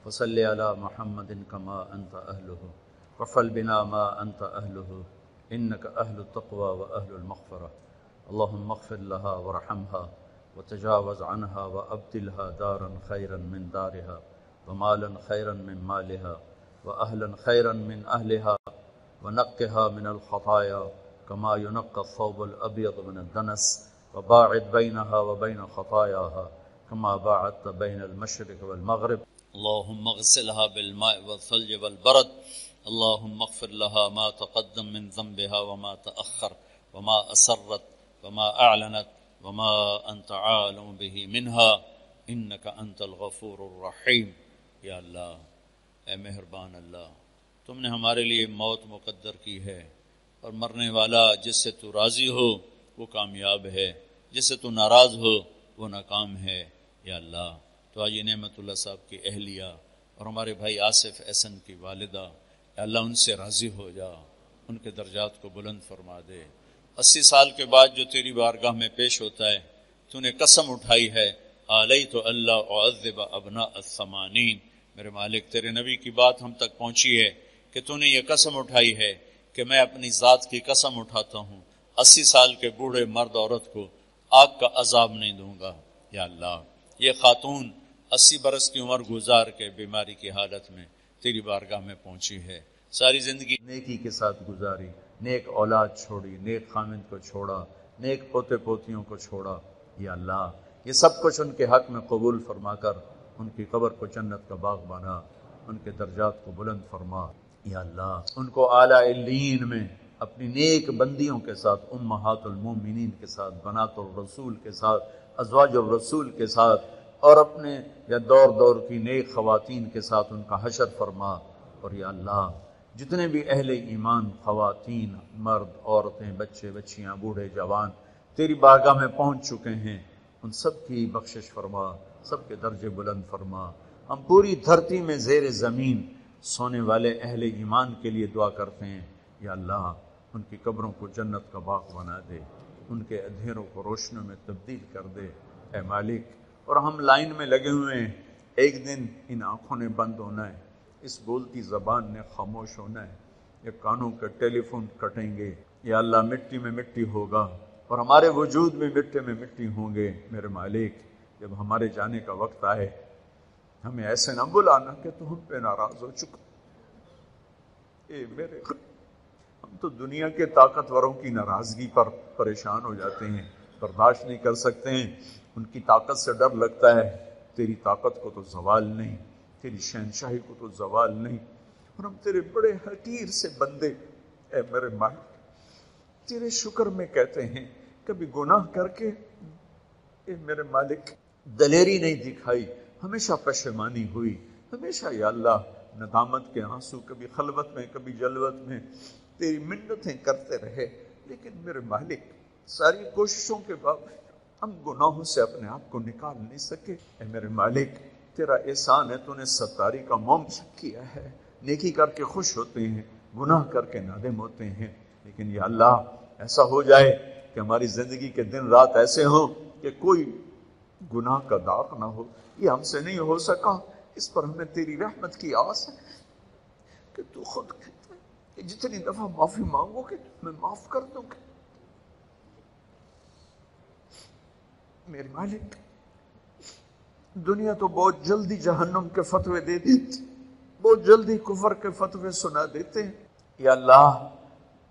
فصلی علی محمد کما انت اہلہ وفل بنا ما انت اہلہ انک اہل التقوی و اہل المغفرہ اللہم اغفر لها ورحمها وتجاوز عنها وابدلها دارا خیرا من دارها ومالا خیرا من مالها وأهلا خيرا من أهلها ونقها من الخطايا كما ينقى الثوب الأبيض من الدنس وباعد بينها وبين خطاياها كما باعدت بين المشرق والمغرب اللهم اغسلها بالماء والثلج والبرد اللهم اغفر لها ما تقدم من ذنبها وما تأخر وما أسرت وما أعلنت وما أنت عالم به منها إنك أنت الغفور الرحيم۔ یا اللہ اے مہربان اللہ، تم نے ہمارے لیے موت مقدر کی ہے، اور مرنے والا جس سے تو راضی ہو وہ کامیاب ہے، جس سے تو ناراض ہو وہ ناکام ہے۔ یا اللہ تو آج نعمت اللہ صاحب کی اہلیہ اور ہمارے بھائی آصف احسن کی والدہ، یا اللہ ان سے راضی ہو جا، ان کے درجات کو بلند فرما دے۔ 80 سال کے بعد جو تیری بارگاہ میں پیش ہوتا ہے، تو نے قسم اٹھائی ہے علیت اللہ اعذب ابناء الثمانین، میرے مالک تیرے نبی کی بات ہم تک پہنچی ہے کہ تو نے یہ قسم اٹھائی ہے کہ میں اپنی ذات کی قسم اٹھاتا ہوں 80 سال کے بوڑھے مرد عورت کو آگ کا عذاب نہیں دوں گا۔ یا اللہ یہ خاتون 80 برس کی عمر گزار کے بیماری کی حالت میں تیری بارگاہ میں پہنچی ہے، ساری زندگی نیکی کے ساتھ گزاری، نیک اولاد چھوڑی، نیک خامند کو چھوڑا، نیک پوتے پوتیوں کو چھوڑا، یا اللہ یہ سب کچھ ان کے حق میں قبول فرما کر ان کی قبر کو جنت کا باغ بنا، ان کے درجات کو بلند فرما، یا اللہ ان کو اعلیٰ علیین میں اپنی نیک بندیوں کے ساتھ، امہات المومنین کے ساتھ، بنات الرسول کے ساتھ، ازواج الرسول کے ساتھ، اور اپنے یا دور دور کی نیک خواتین کے ساتھ ان کا حشر فرما۔ اور یا اللہ جتنے بھی اہل ایمان، خواتین، مرد، عورتیں، بچے بچیاں، بوڑھے جوان تیری بارگاہ میں پہنچ چکے ہیں، ان سب کی بخشش فرما، سب کے درجے بلند فرما۔ ہم پوری دھرتی میں زیر زمین سونے والے اہل ایمان کے لیے دعا کرتے ہیں، یا اللہ ان کی قبروں کو جنت کا باغ بنا دے، ان کے اندھیروں کو روشنیوں میں تبدیل کر دے اے مالک۔ اور ہم لائن میں لگے ہوئے ہیں، ایک دن ان آنکھوں نے بند ہونا ہے، اس بولتی زبان نے خاموش ہونا ہے، یہ کانوں کے ٹیلی فون کٹیں گے، یا اللہ مٹی میں مٹی ہوگا اور ہمارے وجود میں مٹی میں مٹی ہوں گے۔ میرے مالک جب ہمارے جانے کا وقت آئے ہمیں ایسے نہ بلانا کہ تو ہم پہ ناراض ہو چکا۔ اے میرے ہم تو دنیا کے طاقتوروں کی ناراضگی پر پریشان ہو جاتے ہیں، برداشت نہیں کر سکتے ہیں، ان کی طاقت سے ڈر لگتا ہے، تیری طاقت کو تو زوال نہیں، تیری شہنشاہی کو تو زوال نہیں، اور ہم تیرے بڑے حقیر سے بندے اے میرے مالک تیرے شکر میں کہتے ہیں، کبھی گناہ کر کے اے میرے مالک دلیری نہیں دکھائی، ہمیشہ پشیمانی ہوئی، ہمیشہ یا اللہ ندامت کے آنسو، کبھی خلوت میں کبھی جلوت میں تیری منتیں کرتے رہے، لیکن میرے مالک ساری کوششوں کے باوجود ہم گناہوں سے اپنے آپ کو نکال نہیں سکے۔ اے میرے مالک تیرا احسان ہے، تو نے ستاری کا موم کیا ہے، نیکی کر کے خوش ہوتے ہیں، گناہ کر کے نادم ہوتے ہیں، لیکن یا اللہ ایسا ہو جائے کہ ہماری زندگی کے دن رات ایسے ہوں کہ کوئی گناہ کا داغ نہ ہو۔ یہ ہم سے نہیں ہو سکا، اس پر ہمیں تیری رحمت کی آس ہے کہ تو خود کہتا ہے کہ جتنی دفعہ معافی مانگو گے میں معاف کر دوں گا۔ میرے مالک دنیا تو بہت جلدی جہنم کے فتوے دے دیتی، بہت جلدی کفر کے فتوے سنا دیتے ہیں، یا اللہ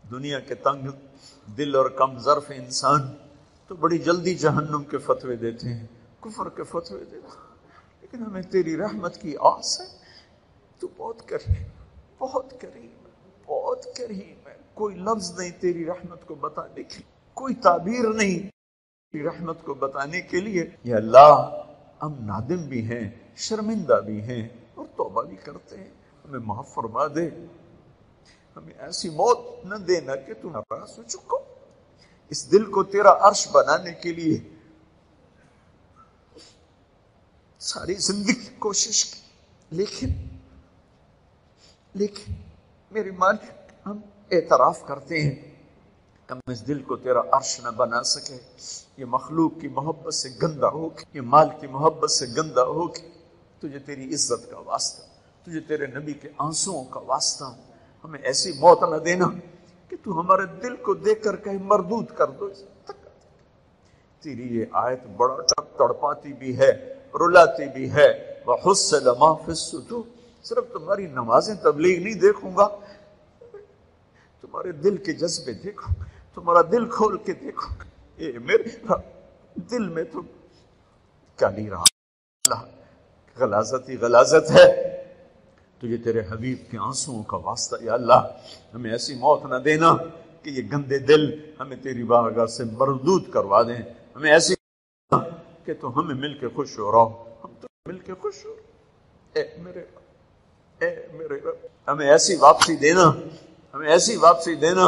دنیا کے تنگ دل اور کم ظرف انسان تو بڑی جلدی جہنم کے فتوے دیتے ہیں، کفر کے فتوے دیتے ہیں، لیکن ہمیں تیری رحمت کی آس ہے، تو بہت کریم، بہت کریم، بہت کریم ہے، کوئی لفظ نہیں تیری رحمت کو بتانے کی، کوئی تعبیر نہیں تیری رحمت کو بتانے کے لیے۔ یا اللہ ہم نادم بھی ہیں، شرمندہ بھی ہیں، اور توبہ بھی کرتے ہیں، ہمیں معاف فرما دے، ہمیں ایسی موت نہ دینا کہ تو ناراض ہو چکا۔ اس دل کو تیرا عرش بنانے کے لیے ساری زندگی کوشش کی، لیکن میری مالک ہم اعتراف کرتے ہیں کہ ہم اس دل کو تیرا عرش نہ بنا سکے، یہ مخلوق کی محبت سے گندا ہو کے، یہ مال کی محبت سے گندا ہو کے، تجھے تیری عزت کا واسطہ، تجھے تیرے نبی کے آنسوؤں کا واسطہ ہمیں ایسی موت نہ دینا کہ تو ہمارے دل کو دیکھ کر کہیں مردود کر دو۔ تیری یہ آیت بڑا تڑپاتی بھی ہے، رلاتی بھی ہے، وَحُصِّلَ مَا فِي الصُّدُورِ، صرف تمہاری نمازیں تبلیغ نہیں دیکھوں گا، تمہارے دل کے جذبے دیکھو، تمہارا دل کھول کے دیکھو، اے میرے دل میں تو کالی رہا، اللہ غلاظت ہی غلاظت ہے، تجھے تیرے حبیب کے آنسوؤں کا واسطہ یا اللہ ہمیں ایسی موت نہ دینا کہ یہ گندے دل ہمیں تیری بارگاہ سے مردود کروا دیں، ہمیں ایسی کہ تو ہمیں مل کے خوش ہو رہا ہو، ہم تو مل کے خوش ہو، اے میرے رب ہمیں ایسی واپسی دینا، ہمیں ایسی واپسی دینا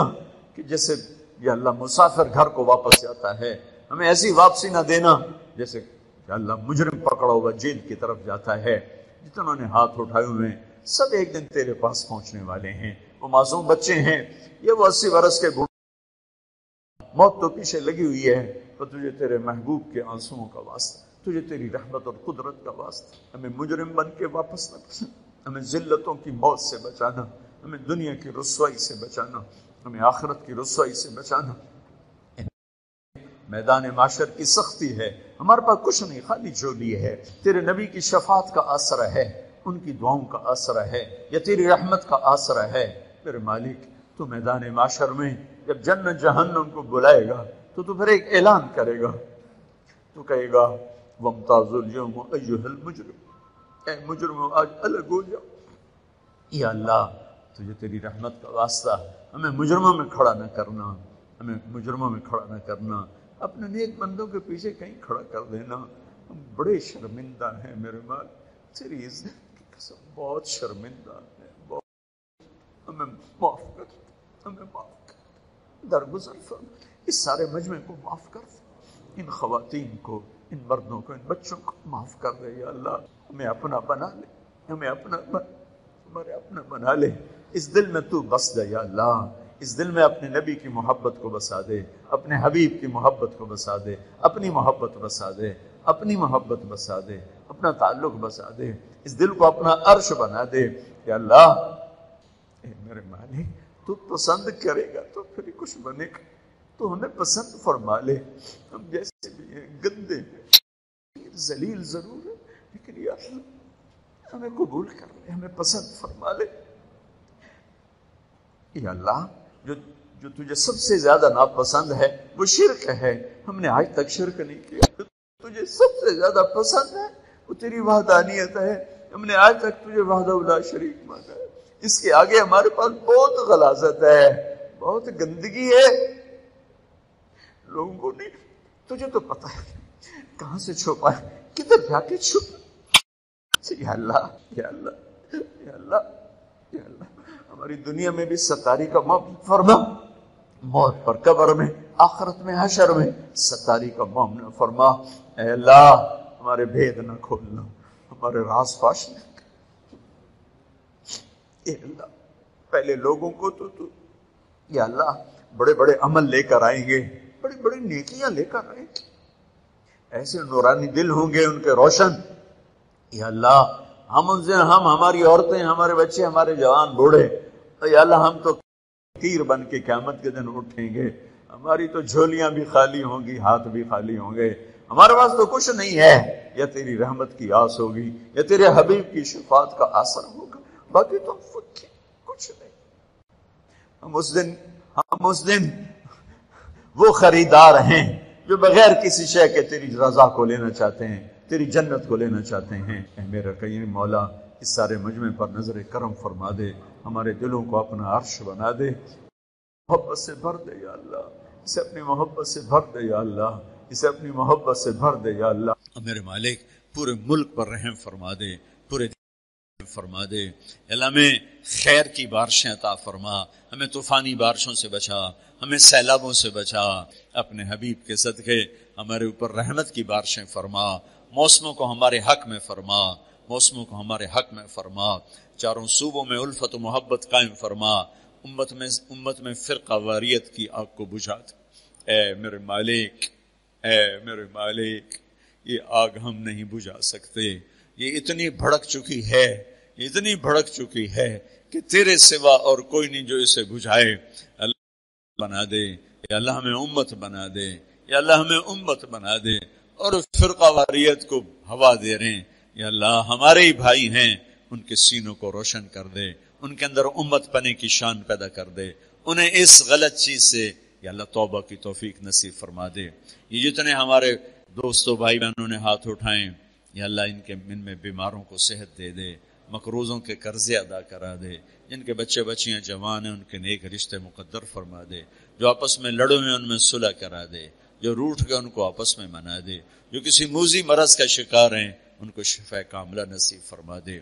کہ جیسے یا اللہ مسافر گھر کو واپس جاتا ہے، ہمیں ایسی واپسی نہ دینا جیسے یا اللہ مجرم پکڑا ہوا جیل کی طرف جاتا ہے۔ جتنوں نے ہاتھ اٹھائے ہوئے ہیں سب ایک دن تیرے پاس پہنچنے والے ہیں، وہ معصوم بچے ہیں، یہ وہ 80 برس کے بوڑھے، موت تو پیچھے لگی ہوئی ہے، تو تجھے تیرے محبوب کے آنسوؤں کا واسطہ، تجھے تیری رحمت اور قدرت کا واسطہ ہمیں مجرم بن کے واپس نہ کرنا، ہمیں ذلتوں کی موت سے بچانا، ہمیں دنیا کی رسوائی سے بچانا، ہمیں آخرت کی رسوائی سے بچانا۔ میدان معاشر کی سختی ہے، ہمارے پاس کچھ نہیں، خالی جھولی ہے، تیرے نبی کی شفاعت کا آسرا ہے، ان کی دعاؤں کا آسرا ہے، یا تیری رحمت کا آسرا ہے۔ میرے مالک تو میدان معاشر میں جب جنت جہنم کو بلائے گا تو پھر ایک اعلان کرے گا، تو کہے گا وَامْتَازُوا الْيَوْمَ أَيُّهَا الْمُجْرِمُونَ، اے مجرموں آج الگ ہو جاؤ۔ یا اللہ تجھے تیری رحمت کا واسطہ ہمیں مجرموں میں کھڑا نہ کرنا، ہمیں مجرموں میں کھڑا نہ کرنا، اپنے نیک بندوں کے پیچھے کہیں کھڑا کر دینا۔ ہم بڑے شرمندہ ہیں میرے مال، تیری عزت کی قسم بہت شرمندہ ہیں، بہت، ہمیں معاف کر، ہمیں معاف کر، درگزر فرما، اس سارے مجمع کو معاف کر دے، ان خواتین کو، ان مردوں کو، ان بچوں کو معاف کر دے یا اللہ۔ ہمیں اپنا بنا لے، ہمیں ہمارے اپنا بنا لے، اس دل میں تو بس دے یا اللہ، اس دل میں اپنے نبی کی محبت کو بسا دے، اپنے حبیب کی محبت کو بسا دے، اپنی محبت بسا دے، اپنی محبت بسا دے، اپنا تعلق بسا دے، اس دل کو اپنا عرش بنا دے یا اللہ۔ اے میرے مالک تو پسند کرے گا تو پھر کچھ بنے گا، تو ہمیں پسند فرما لے، ہم جیسے بھی ہیں گندے ہیں، ذلیل ضرور ہے، لیکن یا اللہ ہمیں قبول کر لے، ہمیں پسند فرما لے یا اللہ۔ جو تجھے سب سے زیادہ ناپسند ہے وہ شرک ہے، ہم نے آج تک شرک نہیں کیا۔ جو تجھے سب سے زیادہ پسند ہے وہ تیری وحدانیت ہے، ہم نے آج تک تجھے وحدہ لا شریک مانا ہے۔ اس کے آگے ہمارے پاس بہت غلاظت ہے، بہت گندگی ہے، لوگوں کو نہیں، تجھے تو پتا ہے کہاں سے چھپا ہے، کدھر جا کے چھپا۔ یا اللہ یا اللہ یا اللہ یا اللہ، ہماری دنیا میں بھی ستاری کا مومن فرما، موت پر قبر میں، آخرت میں، حشر میں ستاری کا مومن فرما۔ اے اللہ ہمارے بھید نہ کھولنا، ہمارے راز فاش نہ کر۔ اے اللہ پہلے لوگوں کو تو یا اللہ بڑے بڑے عمل لے کر آئیں گے، بڑی بڑی نیکیاں لے کر آئیں گے، ایسے نورانی دل ہوں گے ان کے روشن۔ یا اللہ ہم ان سے، ہم ہماری عورتیں، ہمارے بچے، ہمارے جوان بوڑھے، یا اللہ ہم تو تیر بن کے قیامت کے دن اٹھیں گے، ہماری تو جھولیاں بھی خالی ہوں گی، ہاتھ بھی خالی ہوں گے، ہمارے پاس تو کچھ نہیں ہے، یا تیری رحمت کی آس ہوگی، یا تیرے حبیب کی شفاعت کا آثر ہوگا، باقی تو کچھ نہیں۔ ہم اس دن وہ خریدار ہیں جو بغیر کسی شے کے تیری رضا کو لینا چاہتے ہیں، تیری جنت کو لینا چاہتے ہیں۔ اے میرا کریم مولا اس سارے مجمع پر نظر کرم فرما دے، ہمارے دلوں کو اپنا عرش بنا دے، محبت سے بھر دے یا اللہ، اسے اپنی محبت سے بھر دے یا اللہ، اسے اپنی محبت سے بھر دے یا اللہ۔ میرے مالک پورے ملک پر رحم فرما دے، پورے فرما دے، اللہ میں خیر کی بارشیں عطا فرما، ہمیں طوفانی بارشوں سے بچا، ہمیں سیلابوں سے بچا، اپنے حبیب کے صدقے ہمارے اوپر رحمت کی بارشیں فرما، موسموں کو ہمارے حق میں فرما، موسموں کو ہمارے حق میں فرما، چاروں صوبوں میں الفت و محبت قائم فرما، امت میں فرقہ واریت کی آگ کو بجھا دے۔ اے میرے مالک، اے میرے مالک، یہ آگ ہم نہیں بجھا سکتے، یہ اتنی بھڑک چکی ہے، اتنی بھڑک چکی ہے کہ تیرے سوا اور کوئی نہیں جو اسے بجھائے۔ اللہ بنا دے یا اللہ، ہمیں امت بنا دے یا اللہ، ہمیں امت بنا دے، اور فرقہ واریت کو ہوا دے رہے ہیں یا اللہ، ہمارے ہی بھائی ہیں، ان کے سینوں کو روشن کر دے، ان کے اندر امت پنے کی شان پیدا کر دے، انہیں اس غلط چیز سے یا اللہ توبہ کی توفیق نصیب فرما دے۔ یہ جتنے ہمارے دوستوں بھائی بہنوں نے ہاتھ اٹھائیں یا اللہ، ان میں بیماروں کو صحت دے دے، مقروضوں کے قرضے ادا کرا دے، جن کے بچے بچیاں جوان ہیں ان کے نیک رشتے مقدر فرما دے، جو آپس میں لڑے ہوئے ان میں صلح کرا دے، جو روٹھ گئے ان کو آپس میں منا دے، جو کسی موذی مرض کا شکار ہیں ان کو شفا کاملہ نصیب فرما دے۔